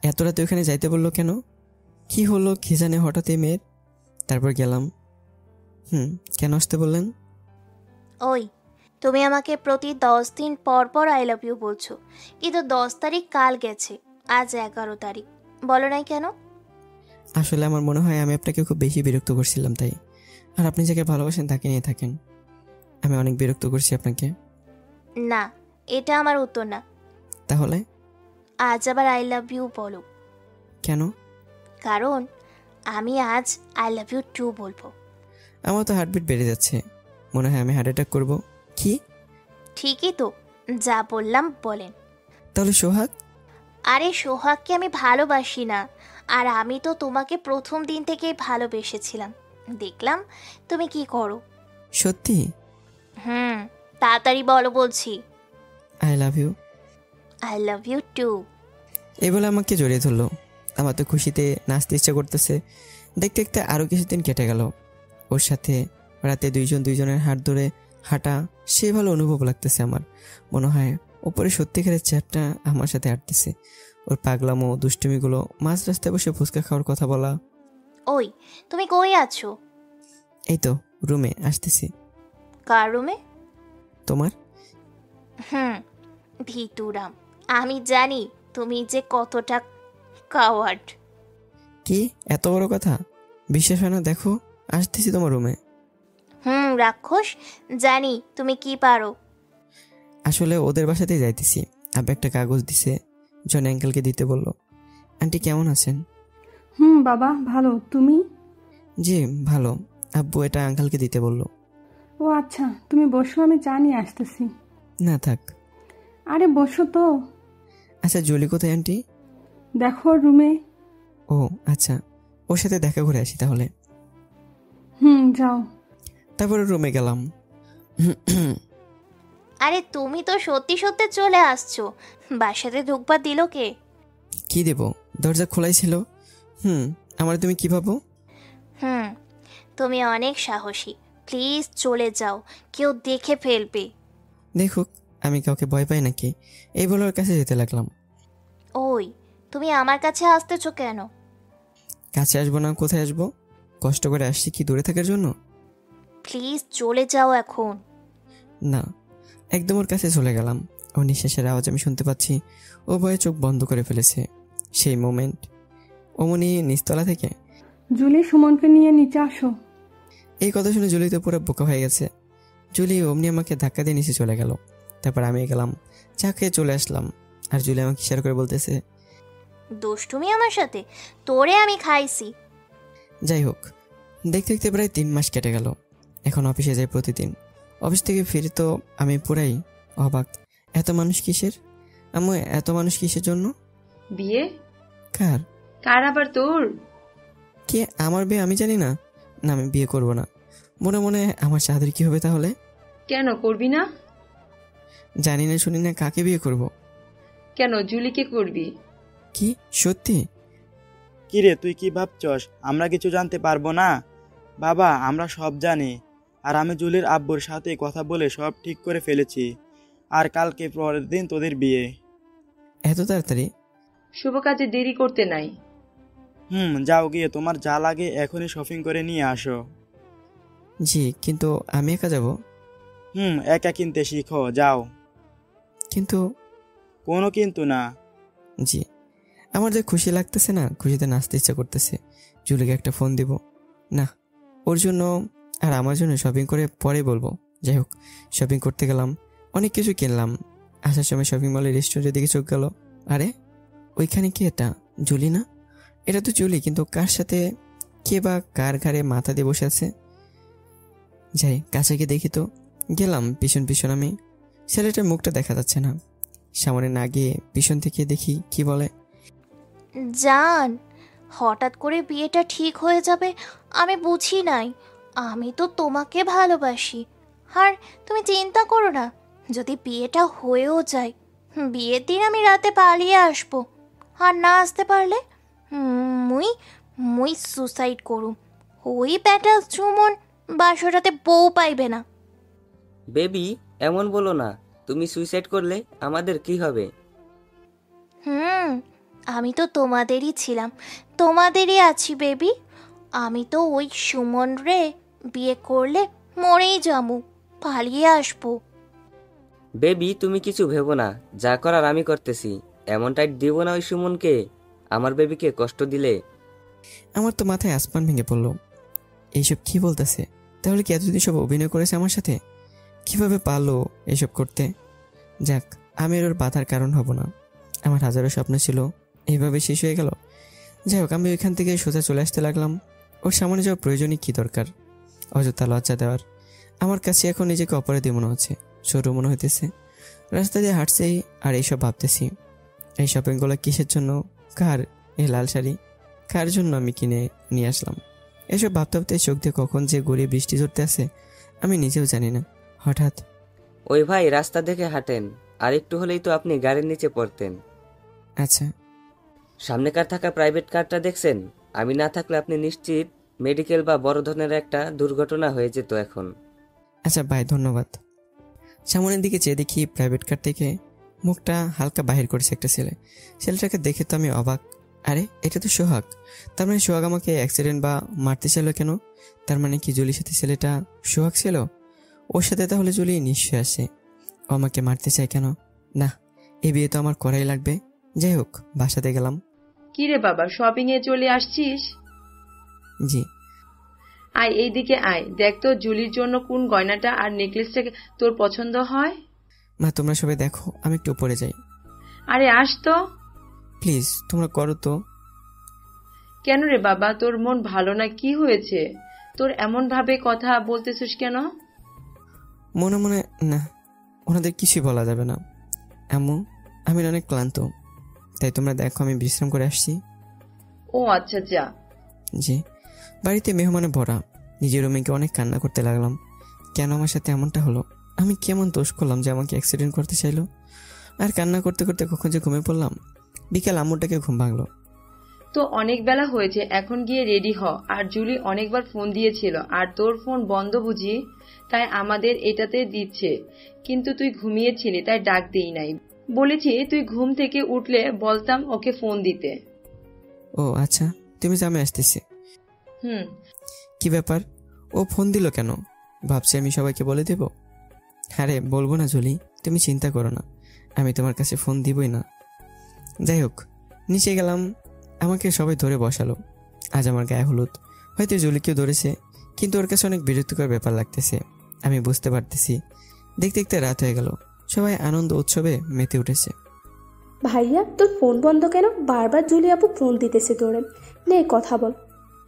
এত রাতে ওইখানে যাইতে বললো কেন? কি হলো কি জানে হঠাৎ এই মেয়ের। তারপর গেলাম। কেন আসতে বললেন? ওই তুমি আমাকে প্রতি 10 দিন পর পর আই লাভ ইউ বলছো, কিন্তু 10 তারিখ কাল গেছে, আজ 11 তারিখ, বলো নাই কেন? আসলে আমার মনে হয় আমি আপনাকে খুব বেশি বিরক্ত করছিলাম, তাই। আর আপনি যাকে ভালোবাসেন তাকে নিয়ে থাকেন। আমি অনেক বিরক্ত করছি আপনাকে। না, এটা আমার উত্তর না। তাহলে আজ আবার আই লাভ ইউ বলো। কেন? কারণ আমি আজ আই লাভ ইউ টু বলবো। আমার তো হার্টবিট বেড়ে যাচ্ছে, মনে হয় আমি হার্ট অ্যাটাক করবো। কি? ঠিকই তো, যা বললাম বলেন। তাহলে সোহাগ? আরে সোহাগকে আমি ভালোবাসি না, আর আমি তো তোমাকে প্রথম দিন থেকেই ভালোবেসেছিলাম। দেখলাম তুমি কি করো। সত্যি? তাড়াতাড়ি বলো বলছি। I love you. I love you too. এই বলে আমাকে জড়িয়ে ধরলো। আমার তো খুশিতে নাচতে ইচ্ছা করতেছে। দেখতে দেখতে আরও কিছুদিন কেটে গেল। ওর সাথে রাতে দুইজনের হাত ধরে হাঁটা, সে ভালো অনুভব লাগতেছে আমার। মনে হয় ওপরে সত্যিকারের চ্যাপটা আমার সাথে হাঁটতেছে। ওর পাগলামো দুষ্টুমিগুলো, মাঝ রাস্তায় বসে ফুচকা খাওয়ার কথা বলা। ওই তুমি কই আছো? এই তো রুমে, আসতেছি। কার রুমে? তোমার। ভিতুরাম, আমি জানি তুমি যে কতটা কাওয়ার্ড। কি এত বড় কথা? বিশ্বাস হয় না? দেখো আসতেছি তোমার রুমে। রাক্ষস, জানি তুমি কি পারো। আসলে ওদের বাসাতেই যাইতেছি। আব্বা একটা কাগজ দিছে, জন আঙ্কেলকে দিতে বলল। আন্টি কেমন আছেন? বাবা ভালো, তুমি? জি ভালো। আব্বু এটা আঙ্কেলকে দিতে বলল। ও আচ্ছা, তুমি বসো, আমি চা নিয়ে আসতেছি। না থাক। আরে বসো তো। আচ্ছা জলি কোথায় আন্টি? দেখো রুমে। ও আচ্ছা, ওর সাথে দেখা করে আসি তাহলে। যাও। তারপরে রুমে গেলাম। আরে তুমি তো সত্যি সত্যি চলে আসছো, বাসাতে ঢুকবা দিল কে? কি দেব, দরজা খোলাই ছিল। আমার তুমি কি ভাবো? তুমি অনেক সাহসী, প্লিজ চলে যাও, কেউ দেখে ফেলবে। দেখুক আমি কাউকে ভয় পাই নাকি, এই বলে ওর কাছে যেতে লাগলাম। ওই তুমি আমার কাছে আসতেছো কেন? কাছে আসবো না, কোথায় আসবো? কষ্ট করে আসছি কি দূরে থাকার জন্য? প্লিজ চলে যাও এখন। না, একদম ওর কাছে চলে গেলাম। ও নিঃশ্বাসের আওয়াজ আমি শুনতে পাচ্ছি। ও ভয়ে চোখ বন্ধ করে ফেলেছে। সেই মোমেন্ট অমনি নিচতলা থেকে, জুলি সুমনকে নিয়ে নিচে আসো। এই কথা শুনে জুলি তো পুরো বোকা হয়ে গেছে। জুলি অমনি আমাকে ধাক্কা দিয়ে নিচে চলে গেল। তারপর আমি গেলাম, চা খেয়ে চলে আসলাম। আর জুলি আমাকে ইশারা করে বলতেছে, দুষ্টুমি আমার সাথে, তোরে আমি খাইছি। যাই হোক, দেখতে দেখতে প্রায় 3 মাস কেটে গেল। এখন অফিসে যাই প্রতিদিন। অফিস থেকে ফিরে তো আমি পুরাই অবাক। এত মানুষ কিসের? আমি এত মানুষ কিসের জন্য? বিয়ে? কার? কার আবার? তোর? কে? আমার বিয়ে? আমি জানি না। না আমি বিয়ে করব না। মনে মনে আমার চাঁদের কি হবে তাহলে? কেন করবি না? জানি না শুনি না কাকে বিয়ে করব। কেন জুলিকে করবি? কি সত্যি? কিরে তুই কি ভাবছস আমরা কিছু জানতে পারবো না? বাবা আমরা সব জানি। আর আমি জুলির আব্বুর সাথে কথা বলে সব ঠিক করে ফেলেছি। আর কালকে পরের দিন তোদের বিয়ে। এত তাড়াতাড়ি? শুভ কাজে দেরি করতে নাই। যাও গিয়ে তোমার যা লাগে এখনই শপিং করে নিয়ে আসো। জি, কিন্তু আমি একা যাব? একা কিনতে শিখো, যাও। কিন্তু? কোনো কিন্তু না। জি, আমার যে খুশি লাগতেছে না, খুশিতে নাচতে ইচ্ছা করতেছে। জুলিকে একটা ফোন দিব। না, ওর জন্য আর আমার জন্য শপিং করে পরে বলবো। যাই হোক, শপিং করতে গেলাম, অনেক কিছু কিনলাম। আসার সময় শপিং মলের রেস্টুরেন্টের দিকে চোখ গেল। আরে ওইখানে কি? এটা জুলি না? এটা তো জুলি, কিন্তু কার সাথে, কে বা কার ঘাড়ে মাথা দিয়ে বসে আছে? যাই কাছে গিয়ে দেখি তো। গেলাম পিছন পিছন। আমি ছেলেটার মুখটা দেখা যাচ্ছে না। সামনে না গিয়ে পিছন থেকে দেখি কি বলে, জান, হঠাৎ করে বিয়েটা ঠিক হয়ে যাবে আমি বুঝি নাই। আমি তো তোমাকে ভালোবাসি। আর তুমি চিন্তা করো না, যদি বিয়েটা হয়েও যায়, বিয়ের দিন আমি রাতে পালিয়ে আসবো। আর না আসতে পারলে মুই সুসাইড করুম। ওই ব্যাটা সুমন বাসরাতে বউ পাইবে না। বেবি এমন বলো না, তুমি সুইসাইড করলে আমাদের কি হবে? আমি তো তোমাদেরই ছিলাম, তোমাদেরই আছি বেবি। আমি তো ওই সুমন রে বিয়ে করলে মরেই যামু, পালিয়ে আসবো। বেবি তুমি কিছু ভেবো না, যা করার আমি করতেছি। এমন টাইট দিব না ওই সুমনকে, আমার বেবিকে কষ্ট দিলে। আমার তো মাথায় আসমান ভেঙে পড়লো। এইসব কি বলতেছে? তাহলে কি এতদিন সব অভিনয় করেছে আমার সাথে? কিভাবে পারলো এসব করতে? যাক, আমি ওর বাধার কারণ হব না। আমার হাজারো স্বপ্ন ছিল, এইভাবে শেষ হয়ে গেল। যাই হোক, আমি ওইখান থেকে সোজা চলে আসতে লাগলাম। ওর সামনে যাওয়ার প্রয়োজনই কি দরকার? অযথা লজ্জা দেওয়ার। আমার কাছে এখন নিজেকে অপরাধী মনে হচ্ছে, ছোট মনে হইতেছে। রাস্তা দিয়ে হাঁটছেই আর এইসব ভাবতেছি। এই শপিংগুলো কিসের জন্য? কার? এই লাল শাড়ি কার জন্য আমি কিনে নিয়ে আসলাম? এসব ভাবতে ভাবতে চোখ দিয়ে কখন যে গড়িয়ে বৃষ্টি ঝরতে আসে আমি নিজেও জানি না। হঠাৎ, ওই ভাই রাস্তা দেখে হাঁটেন, আর একটু হলেই তো আপনি গাড়ির নিচে পড়তেন। আচ্ছা। সামনে কার থাকা প্রাইভেট কারটা দেখছেন? আমি না থাকলে আপনি নিশ্চিত মেডিকেল বা বড় ধরনের একটা দুর্ঘটনা হয়ে যেত এখন। আচ্ছা ভাই, ধন্যবাদ। সামনের দিকে চেয়ে দেখি প্রাইভেট কার থেকে মুখটা হালকা বাহির করেছে একটা ছেলে। ছেলেটাকে দেখে তো আমি অবাক। আরে এটা তো সোহাগ। তার মানে সোহাগ আমাকে অ্যাক্সিডেন্ট বা মারতে চাইল কেন? তার মানে কি জুলির সাথে ছেলেটা সোহাগ ছিল? ওর সাথে তাহলে জুলি নিশ্চয়ই আসে। ও আমাকে মারতে চায় কেন? না, এই বিয়ে তো আমার করাই লাগবে। যাই হোক, বাসাতে গেলাম। কিরে বাবা, শপিং এ চলে আসছিস? জি। আয় এইদিকে আয়, দেখ তো জুলির জন্য কোন গয়নাটা আর নেকলেসটা তোর পছন্দ হয়। মা, তোমরা সবাই দেখো, আমি একটু উপরে যাই। আরে আস তো। প্লিজ তোমরা করো তো। কেন রে বাবা, তোর মন ভালো না? কি হয়েছে তোর? এমন ভাবে কথা বলতেছিস কেন? মনে মনে না, ওনাদের কিছুই বলা যাবে না। আম্মু, আমি অনেক ক্লান্ত, তাই তোমরা দেখো আমি বিশ্রাম করে আসছি। ও আচ্ছা, যা। জি। বাড়িতে মেহমানে ভরা। নিজের রুমে গিয়ে অনেক কান্না করতে লাগলাম। কেন আমার সাথে এমনটা হলো? আমি কেমন দোষ করলাম যে আমাকে অ্যাক্সিডেন্ট করতে চাইলো? আর কান্না করতে করতে কখন যে ঘুমিয়ে পড়লাম। বিকেল আম্মুরটাকে ঘুম ভাঙলো। তো অনেক বেলা হয়েছে, এখন গিয়ে রেডি হ। আর জুলি অনেকবার ফোন দিয়েছিল, আর তোর ফোন বন্ধ বুঝি, তাই আমাদের এটাতে দিচ্ছে। কিন্তু তুই ঘুমিয়েছিলি তাই ডাক দেই নাই। বলেছি তুই ঘুম থেকে উঠলে বলতাম ওকে ফোন দিতে। ও আচ্ছা, তুমি যা, আমি আসতেছি। হুম। কি ব্যাপার, ও ফোন দিল কেন? ভাবছি আমি সবাইকে বলে দেব। আরে বলবো না জুলি, তুমি চিন্তা করো না, আমি তোমার কাছে ফোন দিবই না। যাই হোক, নিচে গেলাম। আমাকে সবাই ধরে বসালো। আজ আমার গায়ে হলুদ। হয়তো জুলিকেও ধরেছে, কিন্তু ওর কাছে অনেক বিরক্তিকর ব্যাপার লাগতেছে। আমি বুঝতে পারতেছি। দেখতে দেখতে রাত হয়ে গেল। সবাই আনন্দ উৎসবে মেতে উঠেছে। ভাইয়া, তোর ফোন বন্ধ কেন? বারবার জুলি আপু ফোন দিতেছে তোরে। নে কথা বল।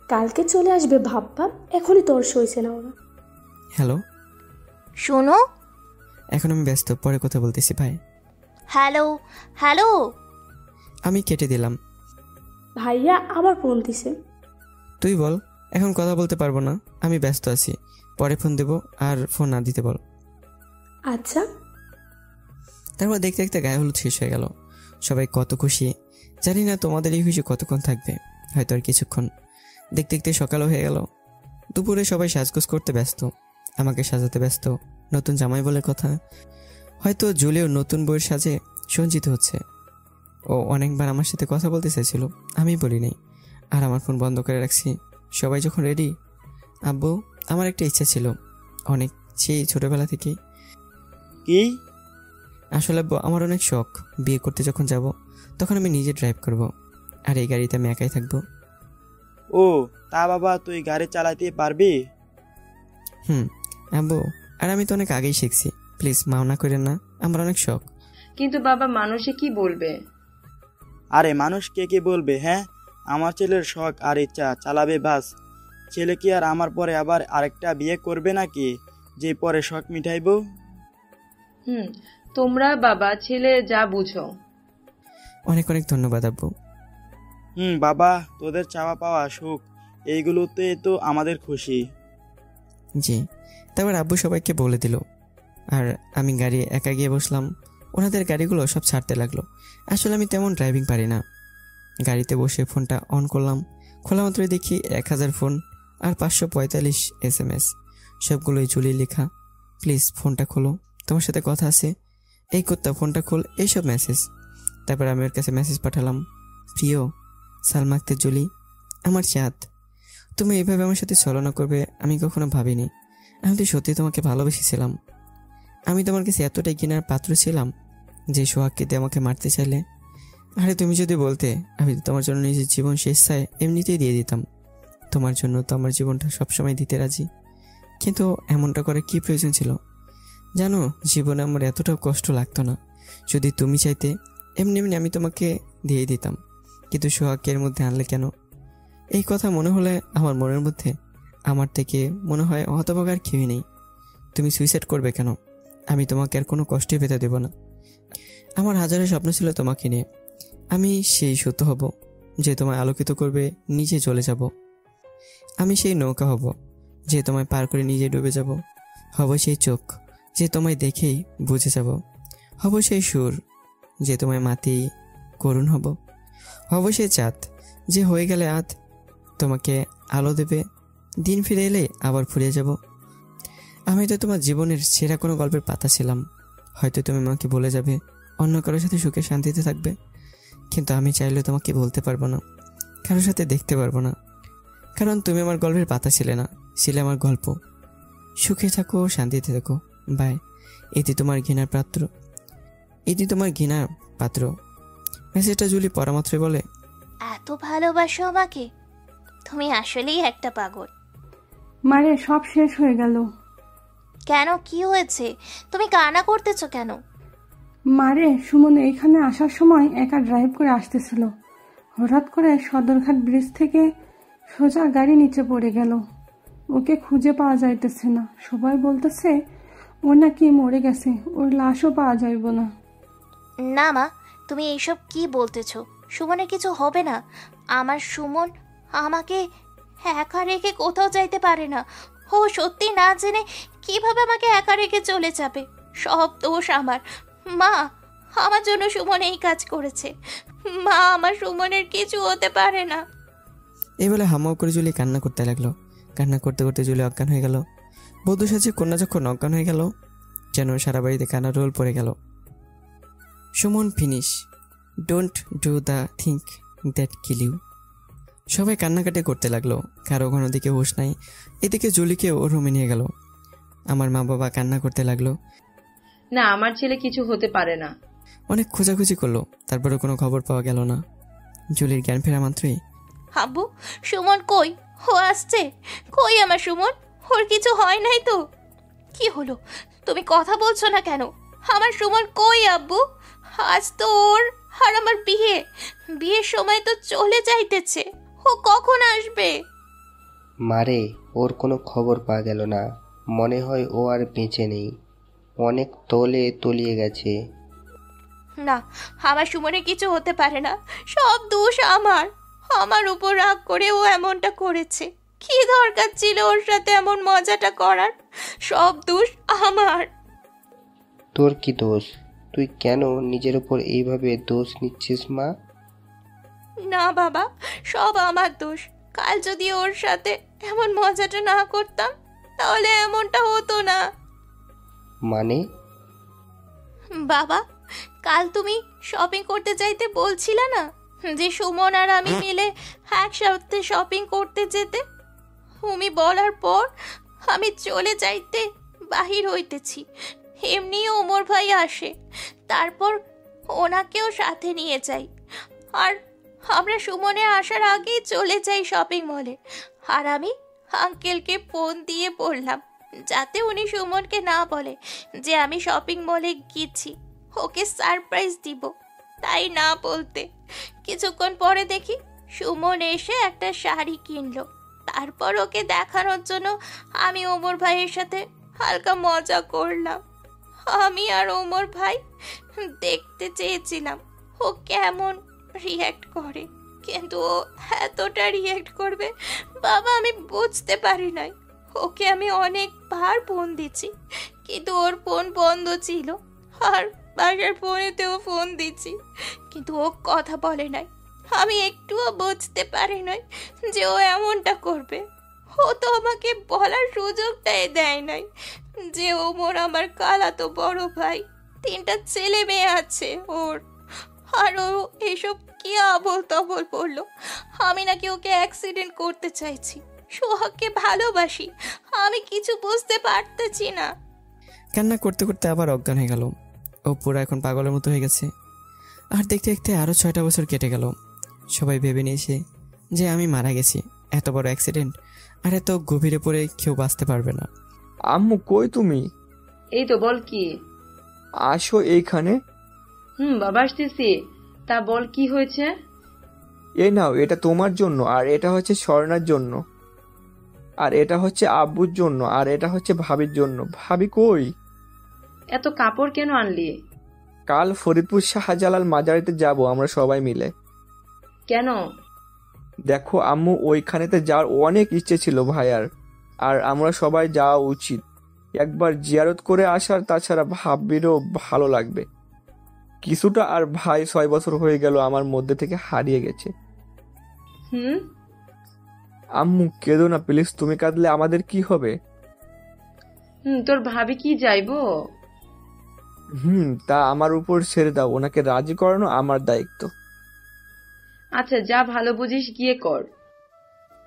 কালকে চলে আসবে ভাববা, এখনই তোর সইছে না ওরা। হ্যালো। শোনো। এখন আমি ব্যস্ত, পরে কথা বলতেছি ভাই। Hello hello. আমি কেটে দিলাম। ভাইয়া আবার ফোন দিছে। তুই বল। এখন কথা বলতে পারবো না, আমি ব্যস্ত আছি, পরে ফোন দেব। আর ফোন না দিতে বল। আচ্ছা। তারপর দেখতে দেখতে গায়ে হলুদ শেষ হয়ে গেল। সবাই কত খুশি। জানি না তোমাদের এই খুশি কতক্ষণ থাকবে, হয়তো আর কিছুক্ষণ। দেখতে দেখতে সকালও হয়ে গেল। দুপুরে সবাই সাজগোজ করতে ব্যস্ত, আমাকে সাজাতে ব্যস্ত। নতুন জামাই বলে কথা। হয়তো জুলিও নতুন বইয়ের সাজে সজ্জিত হচ্ছে। ও অনেকবার আমার সাথে কথা বলতে চাইছিল, আমি বলি নাই, আর আমার ফোন বন্ধ করে রাখছি। সবাই যখন রেডি, আব্বু, আমার একটা ইচ্ছা ছিল অনেক, সেই ছোটবেলা থেকেই। কি? আসলে আব্বু, আমার অনেক শখ বিয়ে করতে যখন যাব তখন আমি নিজে ড্রাইভ করব, আর এই গাড়িতে আমি একাই থাকবো। ও তা বাবা, তুই গাড়ি চালাতে পারবি? আব্বু, আর আমি তো অনেক আগেই শিখছি, প্লিজ মানা করেন না, আমার অনেক শখ। কিন্তু বাবা, মানুষে কি বলবে? আরে মানুষ কে কি বলবে? হ্যাঁ, আমার ছেলের শখ আর ইচ্ছা, চালাবে বাস। ছেলে কি আর আমার পরে আবার আরেকটা বিয়ে করবে নাকি, যে পরে শখ মিটাইবো? তোমরা বাবা ছেলে যা বুঝো। অনেক অনেক ধন্যবাদ আব্বু। বাবা, তোদের চাওয়া পাওয়া সুখ এইগুলোতে তো আমাদের খুশি। জি। তারপর আব্বু সবাইকে বলে দিল, আর আমি গাড়ি একা গিয়ে বসলাম। ওনাদের গাড়িগুলো সব ছাড়তে লাগলো। আসলে আমি তেমন ড্রাইভিং পারি না। গাড়িতে বসে ফোনটা অন করলাম। খোলা মাত্রই দেখি 1000 ফোন আর 545 SMS, সবগুলোই জুলি লেখা। প্লিজ ফোনটা খোলো, তোমার সাথে কথা আছে। এই কুত্তা, ফোনটা খোল, এইসব মেসেজ। তারপর আমি ওর কাছে মেসেজ পাঠালাম, প্রিয় সালমা আক্তার জুলি, আমার চাঁদ, তুমি এইভাবে আমার সাথে ছলনা করবে আমি কখনো ভাবিনি। আমি তো সত্যি তোমাকে ভালোবেসেছিলাম। আমি তোমার কাছে এতটাই ঘৃণার পাত্র ছিলাম যে সোহাগকে দিয়ে আমাকে মারতে চাইলে। আরে তুমি যদি বলতে, আমি তো তোমার জন্য নিজের জীবন স্বেচ্ছায় এমনিতেই দিয়ে দিতাম। তোমার জন্য তো আমার জীবনটা সবসময় দিতে রাজি। কিন্তু এমনটা করার কি প্রয়োজন ছিল? জানো, জীবনে আমার এতটাও কষ্ট লাগতো না যদি তুমি চাইতে। এমনি এমনি আমি তোমাকে দিয়ে দিতাম, কিন্তু সোহাগকে এর মধ্যে আনলে কেন? এই কথা মনে হলে আমার মনের মধ্যে আমার থেকে মনে হয় হতভাগার কেউই নেই। তুমি সুইসাইড করবে কেন? আমি তোমাকে আর কোনো কষ্টই পেতে দেব না। আমার হাজারো স্বপ্ন ছিল তোমাকে নিয়ে। আমি সেই সত্য হব যে তোমায় আলোকিত করবে, নিচে চলে যাব। আমি সেই নৌকা হব যে তোমায় পার করে নিজে ডুবে যাব। হব সেই চোখ যে তোমায় দেখেই বুঝে যাব। হব সেই সুর যে তোমায় মাতেই করুণ হব। হব সেই চাঁদ যে হয়ে গেলে আধ তোমাকে আলো দেবে। দিন ফিরে এলে আবার ফুরিয়ে যাব। আমি তো তোমার জীবনের সেরা কোনো গল্পের পাতা ছিলাম। হয়তো তুমি আমাকে বলে যাবে, অন্য কারোর সাথে সুখে শান্তিতে থাকবে, কিন্তু আমি চাইলে তোমাকে বলতে পারবো না, কারোর সাথে দেখতে পারবো না, কারণ তুমি আমার গল্পের পাতা ছিলে না, ছিলে আমার গল্প। সুখে থাকো, শান্তিতে থাকো, বাই। এটি তোমার ঘৃণার পাত্র, এটি তোমার ঘৃণার পাত্র। মেসেজটা জুলি পড়া মাত্রই বলে, এত ভালোবাসো আমাকে? তুমি আসলেই একটা পাগল। মারে সব শেষ হয়ে গেল। কেন, কি হয়েছে? তুমি কান্না করতেছো কেন? মারে সুমন এইখানে আসার সময় একা ড্রাইভ করে আসতেছিল, হঠাৎ করে সদরঘাট ব্রিজ থেকে সোজা গাড়ি নিচে পড়ে গেল। ওকে খুঁজে পাওয়া যাইতেছে না, সবাই বলতেছে ও নাকি মরে গেছে, ওর লাশও পাওয়া যাইব না। না মা, তুমি এইসব কি বলতেছো? সুমনের কিছু হবে না। আমার সুমন আমাকে একা রেখে কোথাও যাইতে পারে না। ও সত্যি না জেনে কিভাবে আমাকে একা রেখে চলে যাবে? সব দোষ আমার। মা, আমার জন্য সুমন এই কাজ করেছে। মা, আমার সুমনের কিছু হতে পারে না। এই বলে হামাও করে জুলি কান্না করতে লাগলো। কান্না করতে করতে জুলি অজ্ঞান হয়ে গেল। বধূ সাজে কন্যা যখন অজ্ঞান হয়ে গেল, যেন সারা বাড়িতে কান্নার রোল পড়ে গেল। Suman finish, don't do the think that kill you. সবাই কান্নাকাটি করতে লাগলো, কারো কোনো দিকে হুঁশ নাই। এদিকে জুলিকে ও রুমে নিয়ে গেল। আমার মা বাবা কান্না করতে লাগলো। না, আমার ছেলে কিছু হতে পারে না। অনেক খোঁজাখুঁজি করলো, তারপরে কোনো খবর পাওয়া গেল না। জুলির জ্ঞান ফেরা মাত্রই, আব্বু, সুমন কই? ও আসছে? কই আমার সুমন? ওর কিছু হয় নাই তো? কি হলো? তুমি কথা বলছো না কেন? আমার সুমন কই আব্বু? আজ তো ওর আর আমার বিয়ের সময় তো চলে যাইতেছে। ও কখন আসবে? মারে, ওর কোনো খবর পাওয়া গেল না। মনে হয় ও আর বেঁচে নেই, অনেক তলিয়ে গেছে। না, আমার সুমনের কিছু হতে পারে না। সব দোষ আমার। আমার উপর রাগ করে ও এমনটা করেছে। কি দরকার ছিল ওর সাথে এমন মজাটা করার? সব দোষ আমার। তোর কি দোষ? তুই কেন নিজের উপর এইভাবে দোষ নিচ্ছিস মা? না বাবা, সব আমার দোষ। কাল যদি ওর সাথে এমন মজাটা না করতাম, তাহলে এমনটা হতো না। মানে? বাবা, কাল তুমি শপিং করতে যাইতে বলছিলে না, যে সুমন আর আমি মিলে একসাথে শপিং করতে যেতে? তুমি বলার পর আমি চলে যাইতে বাহির হইতেছি, এমনি ওমর ভাই আসে। তারপর ওনাকেও সাথে নিয়ে যাই, আর আমরা সুমনে আসার আগেই চলে যাই শপিং মলে। আর আমি আঙ্কেলকে ফোন দিয়ে বললাম যাতে উনি সুমনকে না বলে যে আমি শপিং মলে গেছি, ওকে সারপ্রাইজ দিব। তাই না বলতে কিছুক্ষণ পরে দেখি সুমন এসে একটা শাড়ি কিনলো। তারপর ওকে দেখানোর জন্য আমি ওমর ভাইয়ের সাথে হালকা মজা করলাম। আমি আর ওমর ভাই দেখতে চেয়েছিলাম ও কেমন রিয়্যাক্ট করে, কিন্তু ও এতটা রিয়্যাক্ট করবে বাবা আমি বুঝতে পারি নাই। ওকে আমি অনেকবার ফোন দিচ্ছি, কিন্তু ওর ফোন বন্ধ ছিল। আর বাসার ফোনেতেও ফোন দিচ্ছি, কিন্তু ও কথা বলে নাই। আমি একটুও বুঝতে পারি নাই যে ও এমনটা করবে। ও তো আমাকে বলার সুযোগটাই দেয় নাই যে ওমর আমার খালাতো বড় ভাই, 3টা ছেলে মেয়ে আছে ওর। আর ও এসব কি আবল তবল বললো আমি নাকি ওকে অ্যাক্সিডেন্ট করতে চাইছি। সোহাগকে ভালোবাসি, আমি কিছু বুঝতে পারতেছি না। কান্না করতে করতে আবার অজ্ঞান হয়ে গেল। ও পুরো এখন পাগলের মতো হয়ে গেছে। আর দেখতে দেখতে আরও 6টা বছর কেটে গেল। সবাই ভেবে নিয়েছে যে আমি মারা গেছি। এত বড় অ্যাক্সিডেন্ট আর এত গভীরে পড়ে কেউ বাঁচতে পারবে না। আম্মু কই তুমি? এই তো, বল কি? আসো এইখানে। বাবা আসতেছি। তা বল কি হয়েছে? এই নাও, এটা তোমার জন্য, আর এটা হচ্ছে স্বর্ণার জন্য, আর এটা হচ্ছে আব্বুর জন্য, আর এটা হচ্ছে ভাবির জন্য। ভাবি কই? এত কাপড় কেন আনলি? কাল ফরিদপুর শাহজালাল মাজারিতে যাব আমরা সবাই মিলে। কেন? দেখো আম্মু, ওইখানেতে যাওয়ার অনেক ইচ্ছে ছিল ভাইয়ার, আর আমরা সবাই যাওয়া উচিত। একবার জিয়ারত করে আসার, তাছাড়া ভাবিরও ভালো লাগবে কিছুটা। আর ভাই 6 বছর হয়ে গেল আমার মধ্যে থেকে হারিয়ে গেছে। আম্মু কেঁদো না প্লিজ, তুমি কাঁদলে আমাদের কি হবে? তোর ভাবি কি যাইবো? তা আমার উপর ছেড়ে দাও, ওনাকে রাজি করানো আমার দায়িত্ব। আচ্ছা, যা ভালো বুঝিস গিয়ে কর।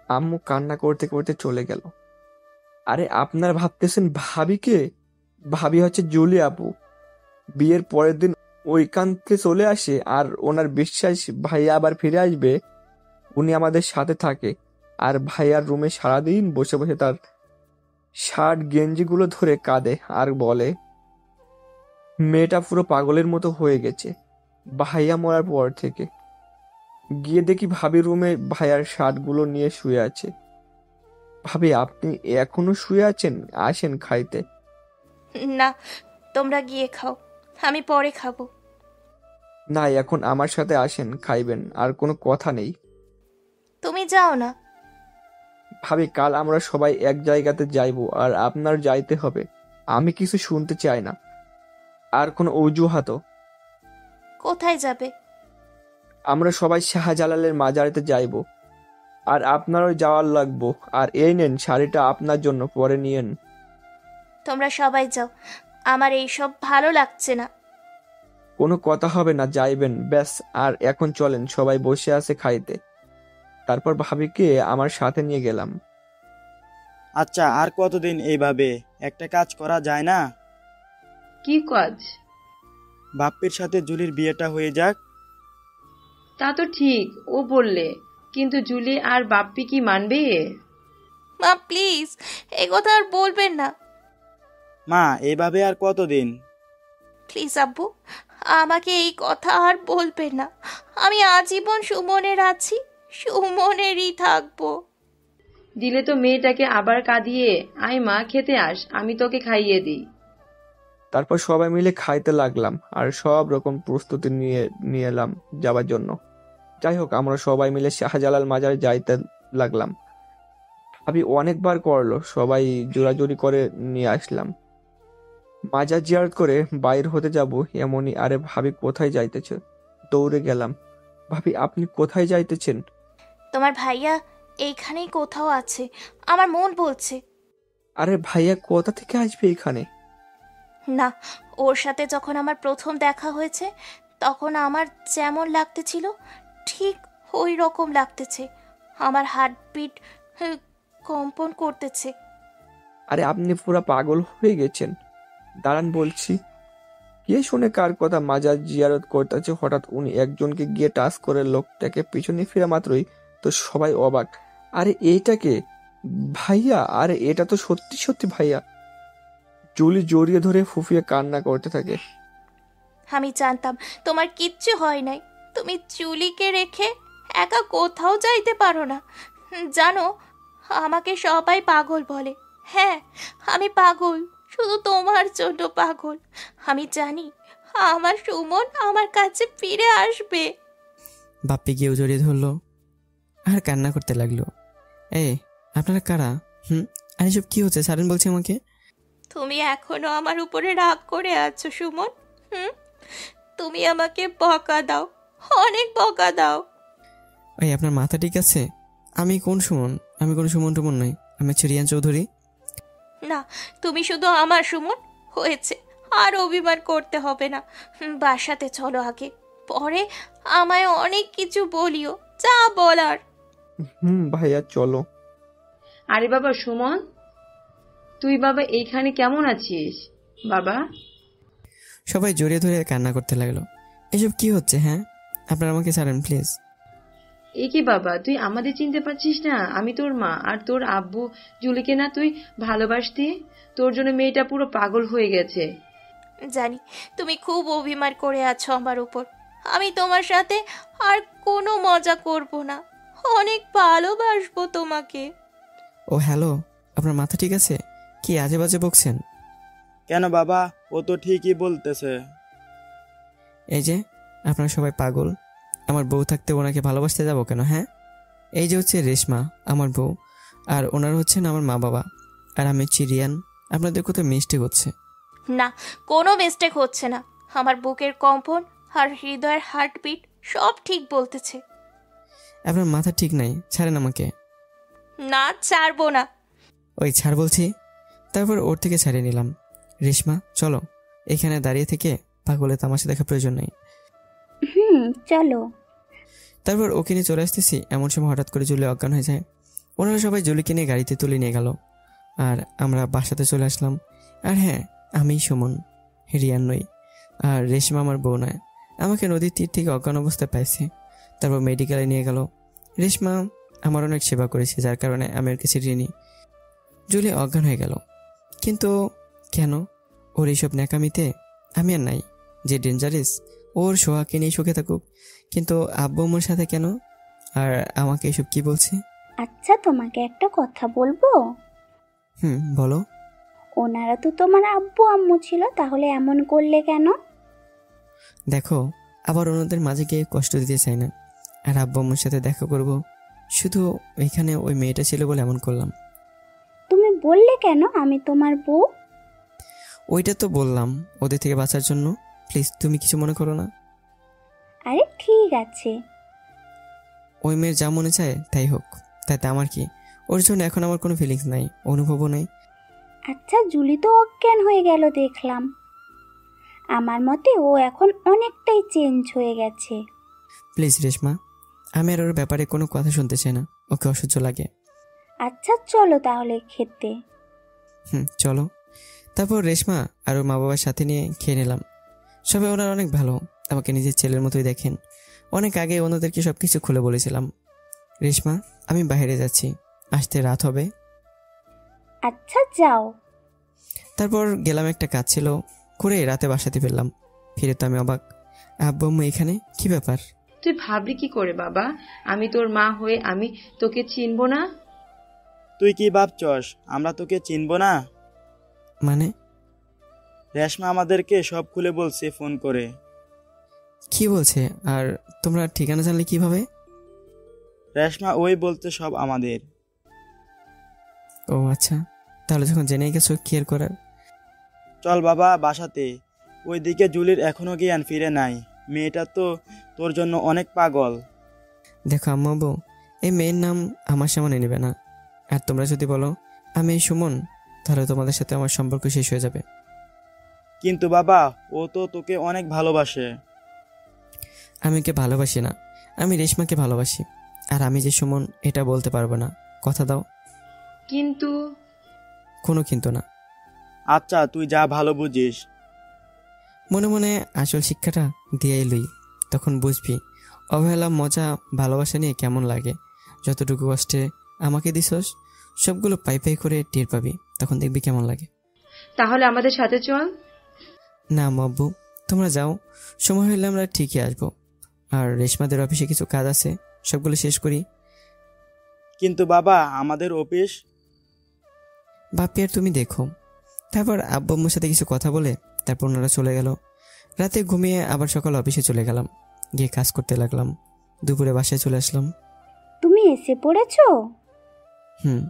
আম্মু কান্না করতে করতে চলে গেল। আরে আপনারা ভাবতেছেন ভাবি কে? ভাবি হচ্ছে জুলি আপু। বিয়ের পরের দিন ওইখান থেকে চলে আসে আর ওনার বিশ্বাস ভাইয়া আবার ফিরে আসবে, উনি আমাদের সাথে থাকে। আর ভাইয়ার রুমে সারাদিন বসে বসে তার শার্ট গেঞ্জিগুলো ধরে কাঁদে আর বলে মেয়েটা পুরো পাগলের মতো হয়ে গেছে ভাইয়া মরার পর থেকে। গিয়ে দেখি ভাবি রুমে ভাইয়ার শার্টগুলো নিয়ে শুয়ে আছে। ভাবি, আপনি এখনো শুয়ে আছেন? আসেন খাইতে। না, তোমরা গিয়ে খাও, আমি পরে খাবো। না, এখন আমার সাথে আসেন, খাইবেন, আর কোনো কথা নেই। তুমি যাও না। ভাবি, কাল আমরা সবাই এক জায়গাতে যাইবো আর আপনার যাইতে হবে। আমি কিছু শুনতে চাই না আর কোনো অজুহাতও। কোথায় যাবে? আমরা সবাই শাহজালালের মাজারেতে যাইবো আর আপনারও যাওয়ার লাগবো। আর এই নেন শাড়িটা আপনার জন্য, পরে নিয়েন। তোমরা সবাই যাও, আমার এইসব ভালো লাগছে না। কোনো কথা হবে না, যাইবেন ব্যাস। আর এখন চলেন, সবাই বসে আছে খাইতে। তারপর ভাবিকে আমার সাথে নিয়ে গেলাম। আচ্ছা, আর কতদিন এইভাবে? একটা কাজ করা যায় না? কি কাজ? বাপ্পির সাথে জুলির বিয়েটা হয়ে যাক। তা তো ঠিক, ও বললে, কিন্তু জুলি আর বাপ্পি কি মানবে? মা প্লিজ, এ কথা আর বলবেন না। মা, এইভাবে আর কতদিন? প্লিজ আব্বু, আমাকে এই কথা আর বলবেন না। আমি আজীবন সুমনের আছি, সুমনেরই থাকবো। দিলে তো মেয়েটাকে আবার কাঁদিয়ে। আয় মা, খেতে আস, আমি তোকে খাইয়ে দিই। তারপর সবাই মিলে খাইতে লাগলাম আর সব রকম প্রস্তুতি নিয়ে এলাম যাবার জন্য। যাই হোক, আমরা সবাই মিলে শাহজালাল মাজারে যাইতে লাগলাম। ভাবি অনেকবার করলো, সবাই জোরাজুরি করে নিয়ে আসলাম। মাজার জিয়ারত করে বাইর হতে যাব এমনই, আরে ভাবি কোথায় যাইতেছ? দৌড়ে গেলাম। ভাবি, আপনি কোথায় যাইতেছেন? তোমার ভাইয়া এইখানেই কোথাও আছে, আমার মন বলছে। আরে ভাইয়া কোথা থেকে আসবে এখানে? না, ওর সাথে যখন আমার প্রথম দেখা হয়েছে তখন আমার যেমন লাগতেছিল ঠিক ওই রকম লাগতেছে। আমার হার্টবিট কম্পন করতেছে। আরে আপনি পুরো পাগল হয়ে গেছেন। দাঁড়ান বলছি। কে শুনে কার কথা মাজার জিয়ারত করতেছে, হঠাৎ উনি একজনকে গিয়ে টাচ করে লোকটাকে পিছনে ফিরে মাত্রই তো সবাই অবাক। আরে এইটাকে ভাইয়া, আরে এটা তো সত্যি সত্যি ভাইয়া। জুলি জড়িয়ে ধরে ফুফিয়ে কান্না করতে থাকে। আমি জানতাম তোমার কিচ্ছু হয় নাই, তুমি চুলিকে রেখে একা কোথাও যাইতে পারো না। জানো, আমাকে সবাই পাগল বলে। হ্যাঁ, আমি পাগল, শুধু তোমার জন্য পাগল। আমি জানি আমার সুমন আমার কাছে ফিরে আসবে। বাপ্পি গিয়েও জড়িয়ে ধরলো আর কান্না করতে লাগলো। আপনারা কারা? আর এসব কি হচ্ছে? সারেন বলছে আমাকে। তুমি এখনো আমার উপরে রাগ করে আছো সুমন? তুমি আমাকে বকা দাও, অনেক বকা দাও। আপনার মাথা ঠিক আছে? আমি কোন সুমন? আমি কোন সুমন টুমন নই, আমি হচ্ছে রিয়ান চৌধুরী। না, তুমি শুধু আমার সুমন। হয়েছে, আর অভিমান করতে হবে না। বাসাতে চলো আগে, পরে আমায় অনেক কিছু বলিও, যা বলার। ভাইয়া চলো। আরে বাবা সুমন, তুই বাবা এইখানে কেমন আছিস বাবা? সবাই জড়িয়ে ধরে কান্না করতে লাগলো। এসব কি হচ্ছে? হ্যাঁ, আপনারা আমাকে ছাড়েন প্লিজ। এ কি বাবা, তুই আমাদের চিনতে পারছিস না? আমি তোর মা, আর তোর আব্বু জুলিকে না তুই ভালোবাসতি? তোর জন্য মেয়েটা পুরো পাগল হয়ে গেছে। জানি তুমি খুব অভিমান করে আছো আমার উপর। আমি তোমার সাথে আর কোনো মজা করব না, অনেক ভালোবাসবো তোমাকে। ও হ্যালো, আপনার মাথা ঠিক আছে? কি আজে বাজে বকছেন? কেন বাবা, ও তো ঠিকই বলতেছে। এই যে আপনারা সবাই পাগল, আমার বউ থাকতে ওনাকে ভালোবাসতে যাবো কেন? হ্যাঁ, এই যে হচ্ছে রেশমা আমার বউ, আর ওনারা হচ্ছেন আমার মা বাবা, আর আমি হচ্ছি রিয়ান। আপনাদের কোথাও মিস্টেক হচ্ছে। না, কোনো মিস্টেক হচ্ছে না। আমার বুকের কম্পন আর হৃদয়ের হার্টবিট সব ঠিক বলতেছে। আপনার মাথা ঠিক নাই, ছাড়েন আমাকে। না, ছাড়বো না। ওই ছাড় বলছি। তারপর ওর থেকে ছাড়িয়ে নিলাম। রেশমা চলো, এখানে দাঁড়িয়ে থেকে পাগলে তামাশা দেখা প্রয়োজন নেই। চলো। তারপর ওকে নিয়ে চলে আসতেছি, এমন সময় হঠাৎ করে জুলি অজ্ঞান হয়ে যায়। ওনারা সবাই জুলিকে নিয়ে গাড়িতে তুলে নিয়ে গেল আর আমরা বাসাতে চলে আসলাম। আর হ্যাঁ, আমি সুমন, রিয়ান নই। আর রেশমা আমার বউ নয়। আমাকে নদীর তীর থেকে অজ্ঞান অবস্থায় পাইছে, তারপর মেডিকেলে নিয়ে গেল। রেশমা আমার অনেক সেবা করেছে, যার কারণে আমি ওর কাছে ঋণী। জুলি অজ্ঞান হয়ে গেল, কিন্তু কেন? ওর এইসব ন্যাকামিতে আমি আর নাই। যে ডেঞ্জারাস, ওর সোহাকে নিয়ে সুখে থাকুক, কিন্তু আব্বু আম্মুর সাথে কেন? আর আমাকে এসব কি বলছে? আচ্ছা, তোমাকে একটা কথা বলবো? বলো। ওনারা তো তোমার আব্বু আম্মু ছিল, তাহলে এমন করলে কেন? দেখো, আবার ওনাদের মাঝে গিয়ে কষ্ট দিতে চাই না। আর আব্বু আম্মুর সাথে দেখা করব, শুধু ওইখানে ওই মেয়েটা ছিল বলে এমন করলাম। তুমি বললে কেন আমি তোমার বউ? ওইটা তো বললাম ওদের থেকে বাঁচার জন্য। প্লিজ তুমি কিছু মনে করো না। আরে ঠিক আছে, ওই মেয়ের যা মনে চায় তাই হোক, তাতে আমার কি? ওর জন্য এখন আমার কোনো ফিলিংস নাই, অনুভবও নাই। আচ্ছা, জুলি তো অজ্ঞান হয়ে গেল দেখলাম। আমার মতে ও এখন অনেকটাই চেঞ্জ হয়ে গেছে। প্লিজ রেশমা, আমি আর ওর ব্যাপারে কোনো কথা শুনতে চাই না, ওকে অসহ্য লাগে। আচ্ছা চলো তাহলে খেতে। চলো। তারপর রেশমা আর ওর মা বাবার সাথে নিয়ে খেয়ে নিলাম। সবাই ওনারা অনেক ভালো, আমাকে নিজের ছেলের মতোই দেখেন। অনেক আগে ওনাদেরকে সব কিছু খুলে বলেছিলাম। রেশমা, আমি বাইরে যাচ্ছি, আসতে রাত হবে। আচ্ছা যাও। তারপর গেলাম, একটা কাজ ছিল করে রাতে বাসাতে ফিরলাম। ফিরে তো আমি অবাক, আব্বু আম্মু এখানে, কি ব্যাপার? তুই ভাবলি কি করে বাবা, আমি তোর মা হয়ে আমি তোকে চিনবো না? তুই কি ভাবছস আমরা তোকে চিনবো না? মানে? রেশমা আমাদেরকে সব খুলে বলছে ফোন করে। কি বলছে? আর তোমরা ঠিকানা জানলে কিভাবে? রেশমা ওই বলতে সব আমাদের। ও আচ্ছা, তাহলে যখন জেনে গেছো কি আর করার। চল বাবা বাসাতে। ওইদিকে জুলির এখনো জ্ঞান ফিরে নাই। মেয়েটা তো তোর জন্য অনেক পাগল। দেখো আম্মু আব্বু, এই মেয়ের নাম আমার সামনে নেবে না। আর তোমরা যদি বলো আমি এই সুমন, তাহলে তোমাদের সাথে আমার সম্পর্ক শেষ হয়ে যাবে। কিন্তু বাবা, ও তো তোকে অনেক ভালোবাসে। আমি ওকে ভালোবাসি না, আমি রেশমাকে ভালোবাসি। আর আমি যে সুমন এটা বলতে পারবো না, কথা দাও। কিন্তু কোনো কিন্তু না। আচ্ছা তুই যা ভালো বুঝিস। মনে মনে আসল শিক্ষাটা দিয়ে লই, তখন বুঝবি অবহেলা, মজা, ভালোবাসা নিয়ে কেমন লাগে। যতটুকু কষ্টে আমাকে দিছস সবগুলো পাই পাই করে টের পাবি, তখন দেখবি কেমন লাগে। তাহলে আমাদের সাথে চল। না মব্বু, তোমরা যাও, সময় হলে আমরা ঠিকই আসবো। আর রেশমাদের অফিসে কিছু কাজ আছে, সবগুলো শেষ করি। কিন্তু বাবা, আমাদের অফিস। বাপি আর তুমি দেখো। তারপর আব্বু আম্মুর সাথে কিছু কথা বলে তারপর ওনারা চলে গেল। রাতে ঘুমিয়ে আবার সকাল অফিসে চলে গেলাম, গিয়ে কাজ করতে লাগলাম। দুপুরে বাসায় চলে আসলাম। তুমি এসে পড়েছো? হুম।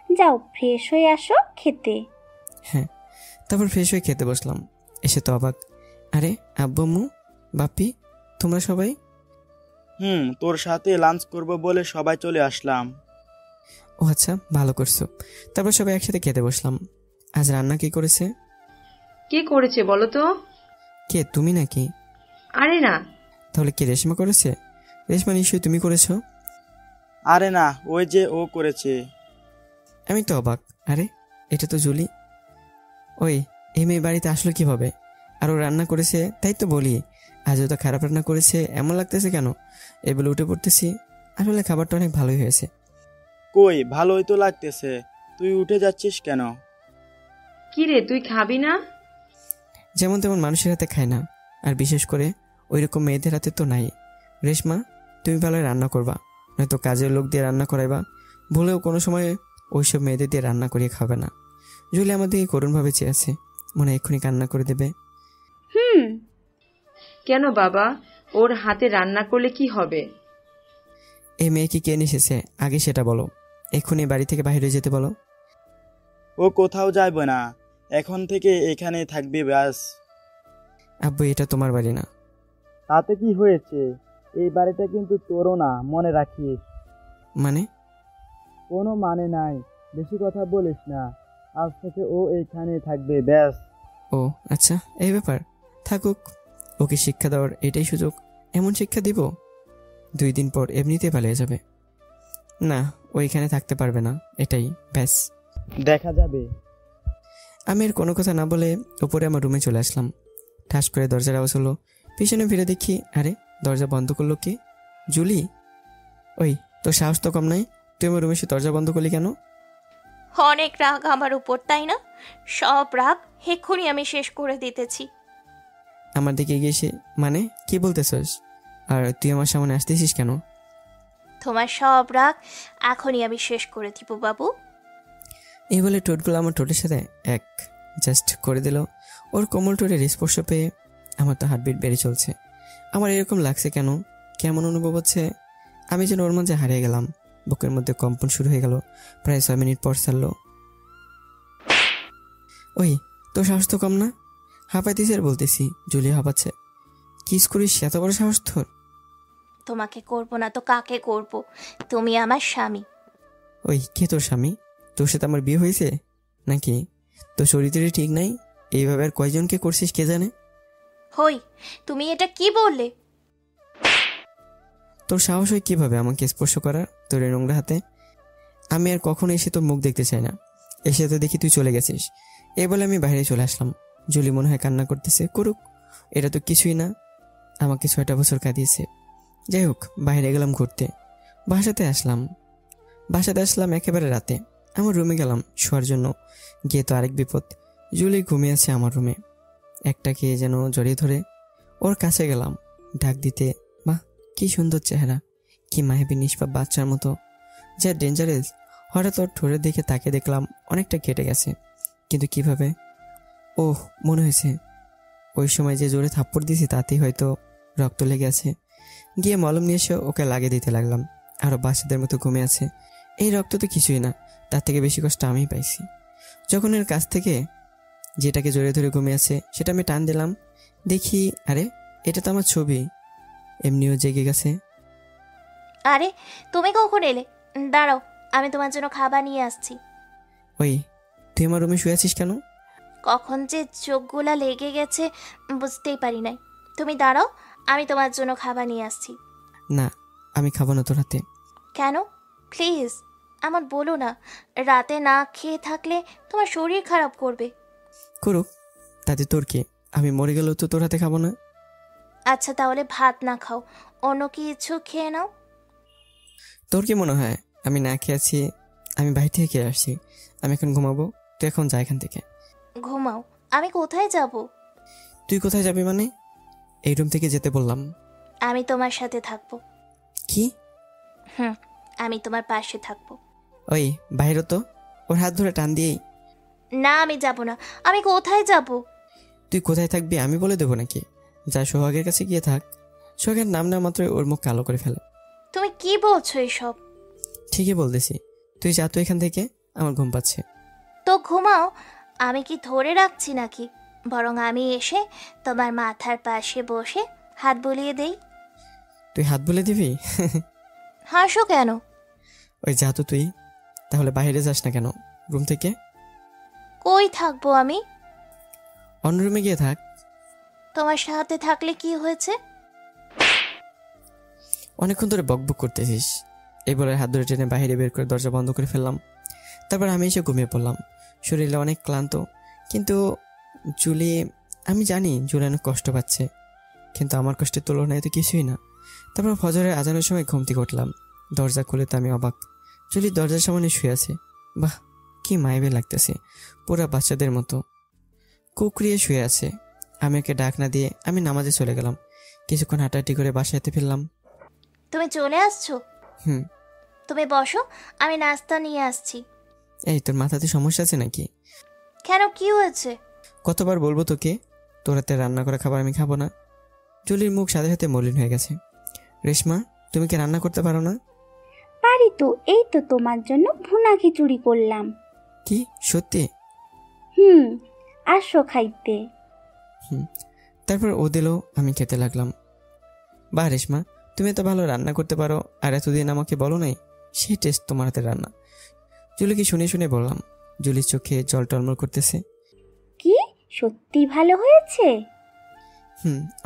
যাও ফ্রেশ হয়ে আসো খেতে। হ্যাঁ। তারপর ফ্রেশ হয়ে খেতে বসলাম। এসে তো অবাক, আরে আব্বু আম্মু, বাপি, তোমরা সবাই? তোর সাথে লাঞ্চ করব বলে সবাই চলে আসলাম। ও আচ্ছা, ভালো করছো। তারপর সবাই একসাথে খেতে বসলাম। আজ রান্না কি করেছে? কে করেছে বলো তো? কে, তুমি নাকি? আরে না। তাহলে কি রেশমা করেছে? রেশমা নিশ্চয়ই তুমি করেছো। আরে না, ওই যে ও করেছে। আমি তো অবাক, আরে এটা তো জুলি। ওই এই মেয়ে বাড়িতে আসলো কিভাবে? আর ও রান্না করেছে তাই তো বলি, আজও তো খারাপ রান্না করেছে এমন লাগতেছে কেন? এগুলো উঠে পড়তেছি, আসলে খাবারটা অনেক ভালোই হয়েছে। কই, ভালোই তো লাগতেছে, তুই উঠে যাচ্ছিস কেন? কি রে, তুই খাবি না? যেমন তেমন মানুষের হাতে খায় না, আর বিশেষ করে ওইরকম মেয়েদের হাতে তো নাই। রেশমা, তুমি ভালো রান্না করবা, নয়তো কাজের লোক দিয়ে রান্না করাইবা। ভুলেও কোনো সময় ওইসব মেয়েদের দিয়ে রান্না করিয়ে খাবে না। জুলি আমার দিকে করুণভাবে চেয়ে আছে, মনে এক্ষুনি কান্না করে দেবে। কেন বাবা, ওর হাতে রান্না করলে কি হবে? এই মেয়ে কি কে নিয়ে এসেছে আগে সেটা বলো। এক্ষুনি বাড়ি থেকে বাইরে যেতে বলো। ও কোথাও যাইবে না, এখন থেকে এখানে থাকবে ব্যাস। আব্বু, এটা তোমার বাড়ি না। তাতে কি হয়েছে? এই বাড়িটা কিন্তু তোরও না, মনে রাখিস। মানে? কোনো মানে নাই, বেশি কথা বলিস না। আজ থেকে ও এইখানে থাকবে ব্যাস। ও আচ্ছা, এই ব্যাপার, থাকুক। ওকে শিক্ষা দেওয়ার এটাই সুযোগ। এমন শিক্ষা দিব 2 দিন পর এমনিতে পালিয়ে যাবে। না, ওইখানে থাকতে পারবে না, এটাই ব্যাস। দেখা যাবে। আমি আর কোনো কথা না বলে উপরে আমার রুমে চলে আসলাম। ঠাস করে দরজার আওয়াজ হলো। পিছনে ফিরে দেখি, আরে দরজা বন্ধ করলো কে? জুলি। ওই, তোর সাহস তো কম নাই, তুই আমার রুমে এসে দরজা বন্ধ করলি কেন? অনেক রাগ আমার উপর, তাই না? সব রাগ এক্ষুনি আমি শেষ করে দিতেছি। আমার দিকে এগিয়ে এসে, মানে কি বলতেছস? আর তুই আমার সামনে আসতেছিস কেন? তোমার সব রাগ এখনই আমি শেষ করে দিব বাবু। এই বলে ঠোঁটগুলো আমার ঠোঁটের সাথে এক জাস্ট করে দিল। ওর কোমল ঠোঁটের স্পর্শ পেয়ে আমার তো হার্টবিট বেড়ে চলছে। আমার এরকম লাগছে কেন, কেমন অনুভব হচ্ছে, আমি যেন ওর মাঝে হারিয়ে গেলাম। বুকের মধ্যে কম্পন শুরু হয়ে গেল। প্রায় 6 মিনিট পর ছাড়লো। ওই, তোর সাহস তো কম না? হাঁপাইতিস আর বলতেছি, জুলি হাঁপাচ্ছে। কিস করিস, এত বড় সাহস তোর? তোমাকে করব না তো কাকে করব? তুমি আমার স্বামী। ওই, কে তোর স্বামী? তোর সাথে আমার বিয়ে হয়েছে নাকি? তোর শরীরে ঠিক নাই, এইভাবে আর কয়জনকে করছিস কে জানে। হই, তুমি এটা কি বললে? তোর সাহস হয় কিভাবে আমাকে স্পর্শ করার, তোর এই নোংরা হাতে? আমি আর কখনো এসে তোর মুখ দেখতে চাই না। এসে তো দেখি তুই চলে গেছিস। এই বলে আমি বাইরে চলে আসলাম। জুলি মনে হয় কান্না করতেছে, করুক, এটা তো কিছুই না, আমাকে 6টা বছর কাঁদিয়েছে। যাই হোক, বাইরে গেলাম ঘুরতে। বাসাতে আসলাম একেবারে রাতে। আমার রুমে গেলাম শোয়ার জন্য। গিয়ে তো আরেক বিপদ, জুলি ঘুমিয়ে আছে আমার রুমে। একটা কে যেন জড়িয়ে ধরে ওর কাছে গেলাম ডাক দিতে। বাহ, কি সুন্দর চেহারা, কি মায়াবী নিষ্পাপ বাচ্চার মতো, যা ডেঞ্জারাস। হঠাৎ ওর ঠোঁটের দিকে তাকে দেখলাম অনেকটা কেটে গেছে, কিন্তু কিভাবে? ওহ, মনে হয়েছে ওই সময় যে জোরে থাপ্পড় দিয়েছি তাতেই হয়তো রক্ত লেগে আছে। গিয়ে মলম নিয়ে এসে ওকে লাগিয়ে দিতে লাগলাম। আরও বাচ্চাদের মতো ঘুমিয়ে আছে। এই রক্ত তো কিছুই না, তার থেকে বেশি কষ্ট আমিই পাইছি। যখন এর কাছ থেকে যেটাকে জড়িয়ে ধরে ঘুমিয়ে আছে সেটা আমি টান দিলাম, দেখি আরে এটা তো আমার ছবি। এমনিও জেগে গেছে। আরে তুমি কখন এলে? দাঁড়াও, আমি তোমার জন্য খাবার নিয়ে আসছি। ওই, তুই আমার রুমে শুয়ে আছিস কেন? কখন যে চোখগুলা লেগে গেছে বুঝতেই পারি নাই। তুমি দাঁড়াও, আমি তোমার জন্য খাবার নিয়ে আসছি। না, আমি খাবো না তোর হাতে। কেন? প্লিজ আমার বলো না, রাতে না খেয়ে থাকলে তোমার শরীর খারাপ করবে। করুক, তাতে তোর কি? আমি মরে গেলেও তো তোর হাতে খাবো না। আচ্ছা তাহলে ভাত না খাও, অন্য কিছু খেয়ে নাও। তোর কি মনে হয় আমি না খেয়ে আছি? আমি বাইরে থেকে খেয়ে আসছি। আমি এখন ঘুমাবো, তুই এখন যা এখান থেকে। ঘুমাও, আমি কোথায় যাব? তুই কোথায় যাবি মানে? এই রুম থেকে যেতে বললাম। আমি তোমার সাথে থাকবো। কি? আমি তোমার পাশে থাকবো। ওই, বাইরে তো, ওর হাত ধরে টান দিয়েই। না, আমি যাব না। আমি কোথায় যাব? তুই কোথায় থাকবি আমি বলে দেবো নাকি? যা, সোহাগের কাছে গিয়ে থাক। সোহাগের নাম নেওয়া মাত্রই ওর মুখ কালো করে ফেলে। তুমি কি বলছো এসব? ঠিকই বলতেছি, তুই যা তো এখান থেকে, আমার ঘুম পাচ্ছে। তো ঘুমাও, আমি কি ধরে রাখছি নাকি? বরং আমি এসে তোমার মাথার পাশে বসে হাত বুলিয়ে দেই। তুই হাত বুলে দিবি? হাসো কেন? ওই যা তো তুই, তাহলে বাইরে যাস না কেন রুম থেকে? কই থাকবো আমি? অন্য রুমে গিয়ে থাক। তোমার সাথে থাকলে কি হয়েছে? অনেকক্ষণ ধরে বকবক করতেছিস। এবারে হাত ধরে টেনে বাইরে বের করে দরজা বন্ধ করে ফেললাম। তারপর আমি এসে ঘুমিয়ে পড়লাম। শরীরে অনেক ক্লান্ত, কিন্তু জুলি, আমি জানি জুলি অনেক কষ্ট পাচ্ছে, কিন্তু আমার কষ্টের তুলনায় তো কিছুই না। তারপর ফজরের আজানের সময় ঘুম থেকে উঠলাম। দরজা খুলে তো আমি অবাক, জুলি দরজার সামনে শুয়ে আছে। বাহ, কি মায়াবী লাগতেছে, পুরা বাচ্চাদের মতো কুকরিয়ে শুয়ে আছে। আমি ওকে ডাক না দিয়ে আমি নামাজে চলে গেলাম। কিছুক্ষণ হাঁটাহাঁটি করে বাসাতে ফিরলাম। তুমি চলে আসছো? তুমি বসো, আমি নাস্তা নিয়ে আসছি। এই, তোর মাথাতে সমস্যা আছে নাকি? কেন, কি হয়েছে? কতবার বলবো তোকে, তোর হাতে রান্না করা খাবার আমি খাবো না। জুলির মুখ সাথে সাথে মলিন হয়ে গেছে। রেশমা, তুমি কি রান্না করতে পারো না? পারি তো, এই তো তোমার জন্য ভুনা খিচুড়ি করলাম। কি সত্যি? আসো খাইতে। তারপর ও দিল, আমি খেতে লাগলাম। বাহ রেশমা, তুমি এত ভালো রান্না করতে পারো, আর এতদিন আমাকে বলো নাই। সেই টেস্ট তোমার হাতের রান্না। জুলিকে শুনে শুনে বললাম। জুলির চোখে জল টলমল করতেছে। কি সত্যি ভালো হয়েছে?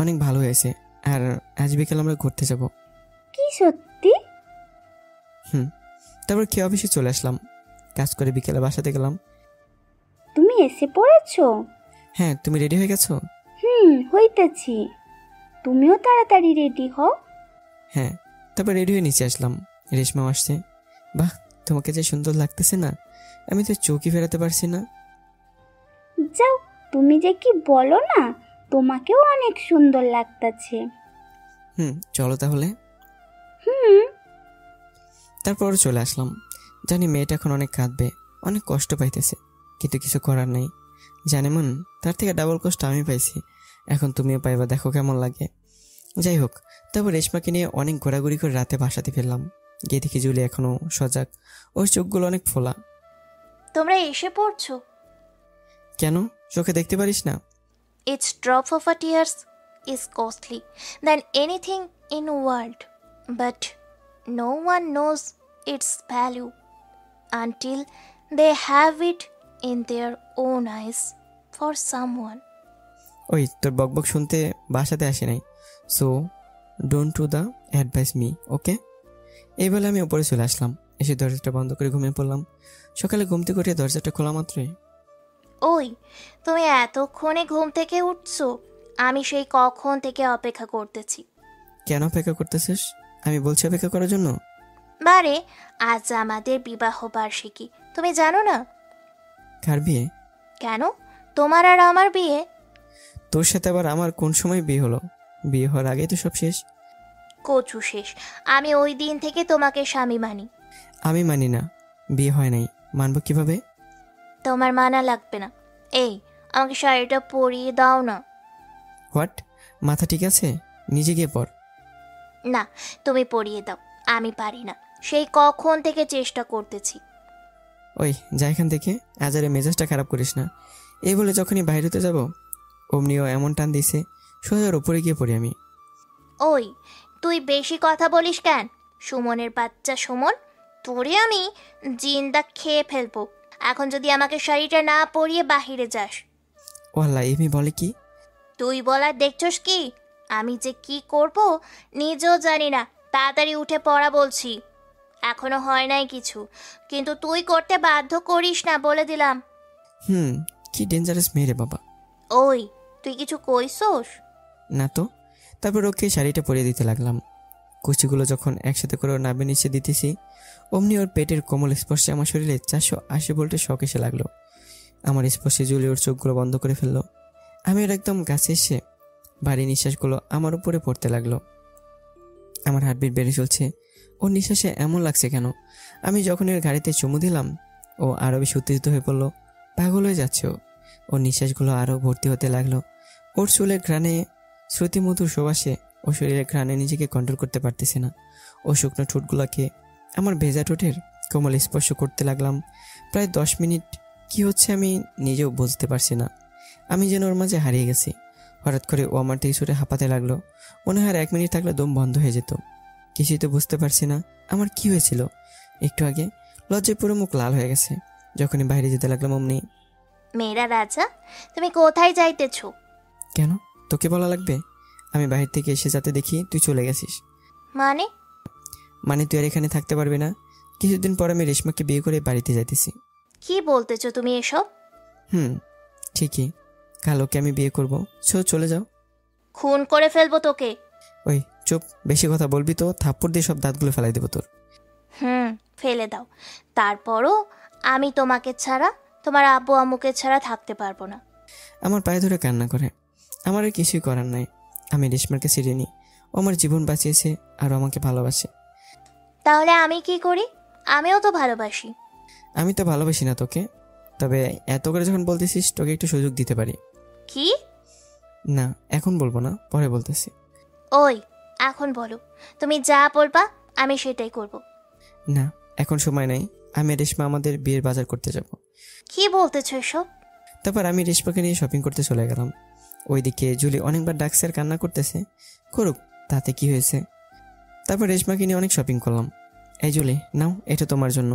অনেক ভালো হয়েছে। আর আজ বিকেল আমরা ঘুরতে যাব। কি সত্যি? তারপর কি অফিসে চলে আসলাম। কাজ করে বিকেলে বাসাতে গেলাম। তুমি এসে পড়েছো? হ্যাঁ, তুমি রেডি হয়ে গেছো? হইতেছি। তুমিও তাড়াতাড়ি রেডি হও। হ্যাঁ, তারপর রেডি হয়ে নিচে আসলাম। রেশমাও আসছে। বাহ, তোমাকে যে সুন্দর লাগতেছে না, আমি তো চোখই ফেরাতে পারছি না। যাও, তুমি যে কি বলো না, তোমাকেও অনেক সুন্দর লাগতাছে। চলো তাহলে। তারপর চলে আসলাম। জানি মেয়েটা এখন অনেক কাঁদবে, অনেক কষ্ট পাইতেছে, কিন্তু কিছু করার নেই। জানে মন, তার থেকে ডাবল কষ্ট আমি পাইছি, এখন তুমিও পাইবা, দেখো কেমন লাগে। যাই হোক, তারপর রেশমাকে নিয়ে অনেক ঘোরাঘুরি করে রাতে বাসাতে ফিরলাম। গিয়ে দেখি জুলি এখনো সজাগ, ওর চোখগুলো অনেক ফোলা। তোমরা এসে পড়ছো? কেন, চোখে দেখতে পারিস না? Its drop of a tears is costly than anything in world, but no one knows its value until they have it in their own eyes for someone. ওই তোর বকবক শুনতে বাসাতে আসে নাই, so don't to the advice me, okay? এই বলে আমি উপরে চলে আসলাম। এসে দরজাটা বন্ধ করে ঘুমিয়ে পড়লাম। সকালে ঘুম থেকে উঠে দরজাটা খোলা মাত্রই, ওই তুমি এতক্ষণে ঘুম থেকে উঠছো? আমি সেই কখন থেকে অপেক্ষা করতেছি। কেন অপেক্ষা করতেছিস? আমি বলছি অপেক্ষা করার জন্য। বারে, আজ আমাদের বিবাহ বার্ষিকী, তুমি জানো না? কার বিয়ে? কেন, তোমার আর আমার বিয়ে। তোর সাথে আবার আমার কোন সময় বিয়ে হলো? বিয়ে হওয়ার আগেই তো সব শেষ। কচু শেষ। আমি ওই দিন থেকে তোমাকে স্বামী মানি। আমি মানি না, বিয়ে হয় নাই, মানবো কিভাবে? তোমার মানা লাগবে না। এই, আমাকে শাড়িটা পরিয়ে দাও না। হোয়াট? মাথা ঠিক আছে? নিজে গিয়ে পর। না, তুমি পরিয়ে দাও, আমি পারি না, সেই কখন থেকে চেষ্টা করতেছি। ওই যা এখান থেকে, আজারে মেজাজটা খারাপ করিস না। এই বলে যখনই বাইরে হতে যাব, অমনিও এমন টান দিছে, সোজার ওপরে গিয়ে পড়ি আমি। ওই, তুই বেশি কথা বলিস কেন? সুমনের বাচ্চা সুমন, তোরে আমি জিন্দা খেয়ে ফেলবো এখন যদি আমাকে শাড়িটা না পরিয়ে বাহিরে যাস। ও আল্লাহ, এমনি বলে কি? তুই বলার দেখছস কি? আমি যে কি করব নিজেও জানি না। তাড়াতাড়ি উঠে পড়া বলছি। এখনো হয় নাই কিছু, কিন্তু তুই করতে বাধ্য করিস না, বলে দিলাম। কি ডেঞ্জারাস মেয়ে রে বাবা। ওই, তুই কিছু কইছস? না তো। তারপর ওকে শাড়িটা পরিয়ে দিতে লাগলাম। কুচিগুলো যখন একসাথে করে ওর নাভি নিচে দিতেছি, অমনি ওর পেটের কোমল স্পর্শে আমার শরীরে 480 ভোল্টের শক এসে লাগলো। আমার স্পর্শে জুলি ওর চোখগুলো বন্ধ করে ফেললো। আমি ওর একদম কাছে এসে ভারী নিঃশ্বাসগুলো আমার উপরে পড়তে লাগলো। আমার হার্টবিট বেড়ে চলছে। ওর নিঃশ্বাসে এমন লাগছে কেন? আমি যখন এর গাড়িতে চুমু দিলাম, ও আরও বেশি উত্তেজিত হয়ে পড়লো। পাগল হয়ে যাচ্ছে ও। ওর নিঃশ্বাসগুলো আরও ভর্তি হতে লাগলো। ওর চুলের ঘ্রাণে শ্রুতিমধুর সুবাসে ও শরীরের ঘ্রাণে নিজেকে কন্ট্রোল করতে পারতেছে না। ও শুকনো ঠোঁটগুলোকে আমার ভেজা ঠোঁটের কোমল স্পর্শ করতে লাগলাম। প্রায় 10 মিনিট। কি হচ্ছে আমি নিজেও বুঝতে পারছি না। আমি যেন ওর মাঝে হারিয়ে গেছি। হঠাৎ করে ও আমার থেকে ছুটে হাঁপাতে লাগলো। মনে হয় 1 মিনিট থাকলে দম বন্ধ হয়ে যেত। কিছুই তো বুঝতে পারছি না আমার কি হয়েছিল। একটু আগে লজ্জায় পুরো মুখ লাল হয়ে গেছে। যখনই বাইরে যেতে লাগলাম অমনি, মেয়েরা রাজা, তুমি কোথায় যাইতেছো? কেন, তোকে বলা লাগবে? আমি বাইরে থেকে এসে যাতে দেখি তুই চলে গেছিস। মানে তুই আর এখানে থাকতে পারবি না। কিছুদিন পর আমি রেশমাকে বিয়ে করে বাড়িতে যাইতেছি। কি বলতেছো তুমি এসব? ঠিকই, কাল ওকে আমি বিয়ে করবো। চলে যাও। খুন করে ফেলবো তোকে। ওই চুপ, বেশি কথা বলবি তো থাপ্পড় দিয়ে সব দাঁতগুলো ফেলাই দেবো তোর। ফেলে দাও। তারপরও আমি তোমাকে ছাড়া, তোমার আব্বু আম্মুকে ছাড়া থাকতে পারবো না। আমার পায়ে ধরে কান্না করে। আমার আর কিছুই করার নাই। আমি রেশমাকে ছিঁড়ে নিই। ও আমার জীবন বাঁচিয়েছে আর আমাকে ভালোবাসে। তাহলে আমি কি করি? আমিও তো ভালোবাসি। আমি তো ভালোবাসি না তোকে, তবে এত করে যখন বলতেছিস তোকে একটু সুযোগ দিতে পারি। কি? না, এখন বলবো না, পরে বলতেছি। ওই, এখন বলো, তুমি যা বলবা আমি সেটাই করব। না, এখন সময় নাই। আমি রেশমা আমাদের বিয়ের বাজার করতে যাব। কি বলতেছো এসব? তারপর আমি রেশমাকে নিয়ে শপিং করতে চলে গেলাম। ওইদিকে জুলি অনেকবার ডাকছে আর কান্না করতেছে। করুক, তাতে কি হয়েছে। তারপর রেশমাকে নিয়ে অনেক শপিং করলাম। এই জুলি, নাও, এটা তোমার জন্য।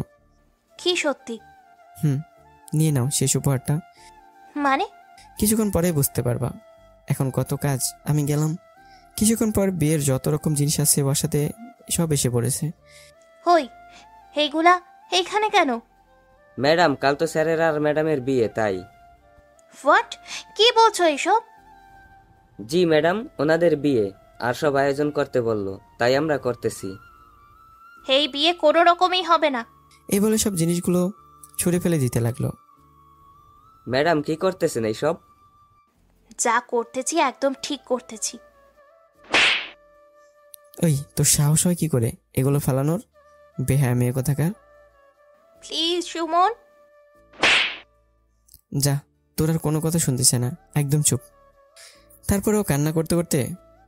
কি সত্যি? নিয়ে নাও শেষ উপহারটা। মানে? কিছুক্ষণ পরে বুঝতে পারবা। এখন কত কাজ। আমি গেলাম। কিছুক্ষণ পর বিয়ের যত রকম জিনিস আছে ওর সাথে সব এসে পড়েছে। হই, এইগুলা এইখানে কেন? ম্যাডাম, কাল তো স্যারের আর ম্যাডামের বিয়ে, তাই। হোয়াট? কি বলছো এইসব? জি ম্যাডাম, ওনাদের বিয়ে আর সব আয়োজন করতে বললো, তাই আমরা করতেছি। এই বিয়ে কোনো রকমই হবে না। এই বলে সব জিনিসগুলো ছুঁড়ে ফেলে দিতে লাগলো। ম্যাডাম কি করতেছেন এইসব? যা করতেছি একদম ঠিক করতেছি। ওই তোর সাহস হয় কি করে এগুলো ফেলানোর? বেহায়া মেয়ে কোথাকার। প্লিজ সুমন। যা, তোর আর কোনো কথা শুনতেছে না, একদম চুপ। তারপরে ও কান্না করতে করতে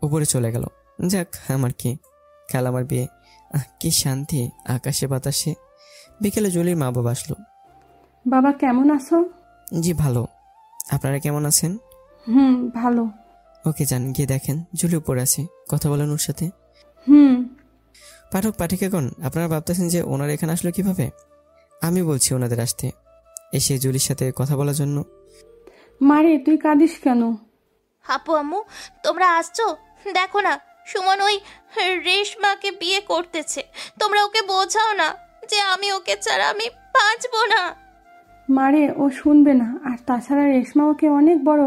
উপরে চলে গেল। যাক, আমার কি, কাল আমার বিয়ে, কি শান্তি আকাশে বাতাসে। বিকেলে জলির মা বাবা আসলো। বাবা কেমন আছো? জি ভালো, আপনারা কেমন আছেন? ভালো। ওকে যান, গিয়ে দেখেন জুলি উপরে আছে, কথা বলেন ওর সাথে। পাঠক পাঠিকাগণ, আপনারা ভাবতেছেন যে ওনারা এখানে আসলো কিভাবে? আমি বলছি ওনাদের আসতে, এসে জুলির সাথে কথা বলার জন্য। মারে তুই কাঁদিস কেন? আপু আম্মু তোমরা আসছো? দেখো না, সুমন ওই রেশমাকে বিয়ে করতেছে। তোমরা ওকে বোঝাও না যে আমি ওকে ছাড়া আমি বাঁচবো না। মারে ও শুনবে না, আর তাছাড়া রেশমা ওকে অনেক বড়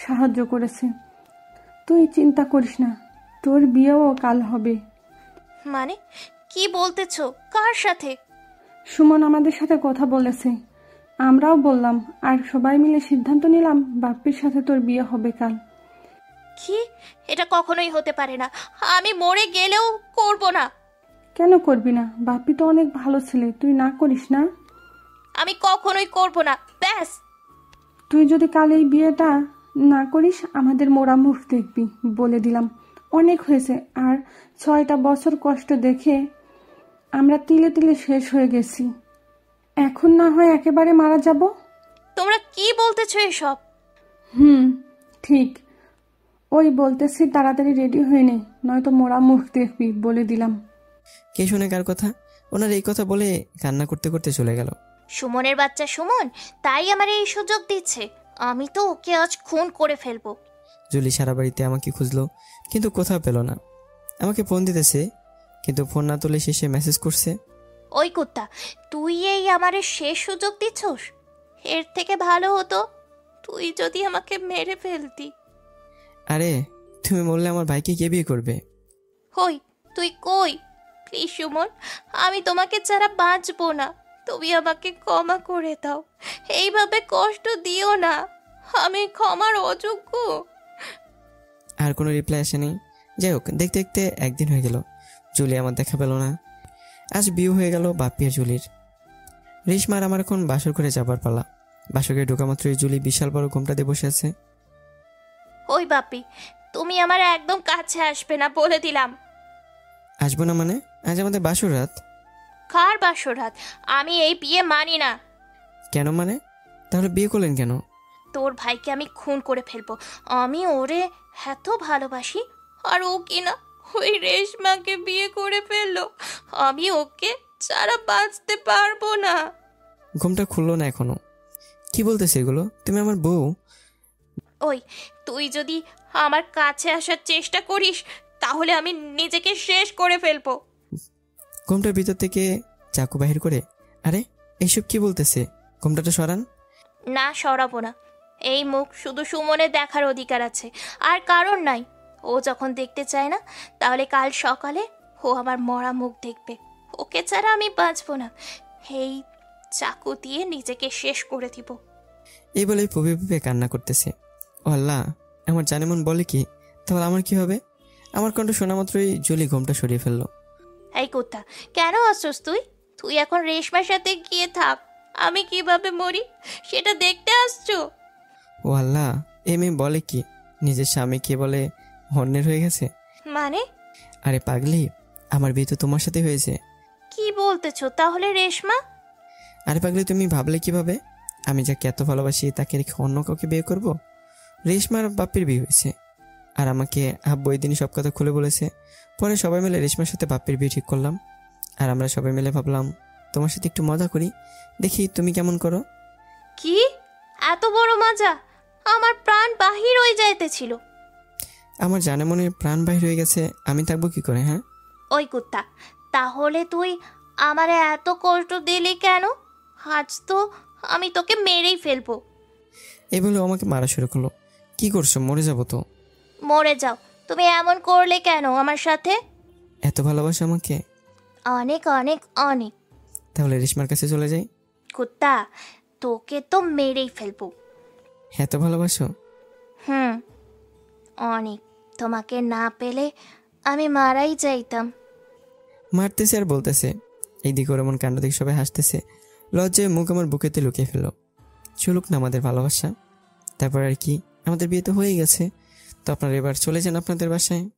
সাহায্য করেছে। তুই চিন্তা করিস না, তোর বিয়েও কাল হবে। মানে কি বলতেছো? কার সাথে? সুমন আমাদের সাথে কথা বলেছে, আমরাও বললাম, আর সবাই মিলে সিদ্ধান্ত নিলাম বাপ্পির সাথে তোর বিয়ে হবে কাল। কি? এটা কখনোই হতে পারে না। আমি মরে গেলেও করব না। কেন করবি না? বাপ্পি তো অনেক ভালো ছেলে, তুই না করিস না? আমি কখনোই করব না, ব্যাস। তুই যদি কাল এই বিয়েটা না করিস আমাদের মোড়া মুখ দেখবি, বলে দিলাম। অনেক হয়েছে, আর 6টা বছর কষ্ট দেখে আমরা তিলে তিলে শেষ হয়ে গেছি। এখন না হয় একেবারে মারা যাব। তোমরা কি বলতেছো এসব? ঠিক। ওই বলতেছি তাড়াতাড়ি রেডি হয়ে নে, নয়তো মোড়া মুখ দেখবি, বলে দিলাম। কে শুনে কার কথা? ওনার এই কথা বলে কান্না করতে করতে চলে গেল। সুমনের বাচ্চা সুমন, তাই আমার এই সুযোগ দিচ্ছে। আমি তো ওকে আজ খুন করে ফেলবো। জুলি সারা বাড়িতে আমাকে খুঁজলো, কিন্তু কোথাও পেল না। আমাকে ফোন দিতেছে, কিন্তু ফোন না তুলে শেষে মেসেজ করছে। ওই কুত্তা, তুই এই আমারে শেষ সুযোগ দিচ্ছস? এর থেকে ভালো হতো তুই যদি আমাকে মেরে ফেলতি। আরে তুমি বললে আমার ভাইকে কে বিয়ে করবে? হই তুই কই? প্লিজ সুমন, আমি তোমাকে ছাড়া বাঁচবো না। তুমি আমাকে ক্ষমা করে দাও, এইভাবে কষ্ট দিও না। আমি ক্ষমার অযোগ্য। আর কোনো রিপ্লাই আসেনি। যাই হোক, দেখতে দেখতে একদিন হয়ে গেল, জুলি আমার দেখা পেল না। আজ বিয়ে হয়ে গেল বাপ্পি আর জুলির। রেশমার আমার এখন বাসর করে যাবার পালা। বাসর করে ঢোকা মাত্রই জুলি বিশাল বড় ঘোমটা দিয়ে বসে আছে। ওই বাপ্পি, তুমি আমার একদম কাছে আসবে না, বলে দিলাম। আসবো না মানে? আজ আমাদের বাসর রাত। কার বাসর রাত? আমি এই বিয়ে মানি না। কেন মানে? তাহলে বিয়ে করলেন কেন? তোর ভাইকে আমি খুন করে ফেলবো। আমি ওরে এত ভালোবাসি, আর ও কিনা ওই রেশমাকে বিয়ে করে ফেললো। আমি ওকে ছাড়া বাঁচতে পারবো না। ঘুমটা খুললো না এখনো। কি বলতেছে এগুলো? তুমি আমার বউ। ওই তুই যদি আমার কাছে আসার চেষ্টা করিস তাহলে আমি নিজেকে শেষ করে ফেলবো। ঘুমটার ভিতর থেকে চাকু বাহির করে, আরে এইসব কি বলতেছে? ঘুমটাটা সরান। না, সরাবো না। এই মুখ শুধু সুমনের দেখার অধিকার আছে, আর কারণ নাই। ও যখন দেখতে চায় না, তাহলে কাল সকালে ও আমার মরা মুখ দেখবে। ওকে ছাড়া আমি বাঁচবো না। এই চাকু দিয়ে নিজেকে শেষ করে দিব। এই বলে পপে পপে কান্না করতেছে। ও আল্লাহ, আমার জানে মন বলে কি? তাহলে আমার কি হবে? আমার কণ্ঠ শোনা মাত্রই জলি ঘুমটা সরিয়ে ফেললো। এই কুত্তা, কেন আসছস তুই? তুই এখন রেশমার সাথে গিয়ে থাক। আমি কিভাবে মরি সেটা দেখতে আসছো? ও আল্লাহ, এ মেয়ে বলে কি? নিজের স্বামীকে বলে হন্যের হয়ে গেছে। মানে? আরে পাগলি, আমার বিয়ে তো তোমার সাথে হয়েছে। কি বলতেছো? তাহলে রেশমা? আরে পাগলি, তুমি ভাবলে কিভাবে আমি যাকে এত ভালোবাসি তাকে রেখে অন্য কাউকে বিয়ে করব? রেশমার বাপ্পির বিয়ে হয়েছে, আর আমাকে আব্বু ওই দিনই সব কথা খুলে বলেছে। পরে সবাই মিলে রেশমার সাথে বাপ্পির বিয়ে ঠিক করলাম। আর আমরা সবাই মিলে ভাবলাম তোমার সাথে একটু মজা করি, দেখি তুমি কেমন করো। কি এত বড় মজা? আমার প্রাণ বাহির হয়ে যাইতেছিল। আমার জানে মনে প্রাণ বাহির হয়ে গেছে, আমি থাকবো কি করে? হ্যাঁ ওই কুত্তা, তাহলে তুই আমারে এত কষ্ট দিলি কেন? আজ তো আমি তোকে মেরেই ফেলবো। এই বলে আমাকে মারা শুরু করলো। কি করছো? মরে যাবো তো। মরে যাও। তুমি এমন করলে কেন আমার সাথে? এত ভালোবাসো আমাকে? অনেক অনেক অনেক। তাহলে রেশমার কাছে চলে যাই। কুত্তা, তোকে তো মেরেই ফেলবো। এত ভালোবাসো? অনেক। তোমাকে না পেলে আমি মারাই যাইতাম। মারতেছে আর বলতেছে। এইদিকে ওর এমন কাণ্ড দেখে সবাই হাসতেছে। লজ্জায় মুখ আমার বুকেতে লুকিয়ে ফেললো। চলুক না আমাদের ভালোবাসা, তারপর আর কি, আমাদের বিয়ে তো হয়ে গেছে। তো আপনারা এবার চলে যান আপনাদের বাসায়।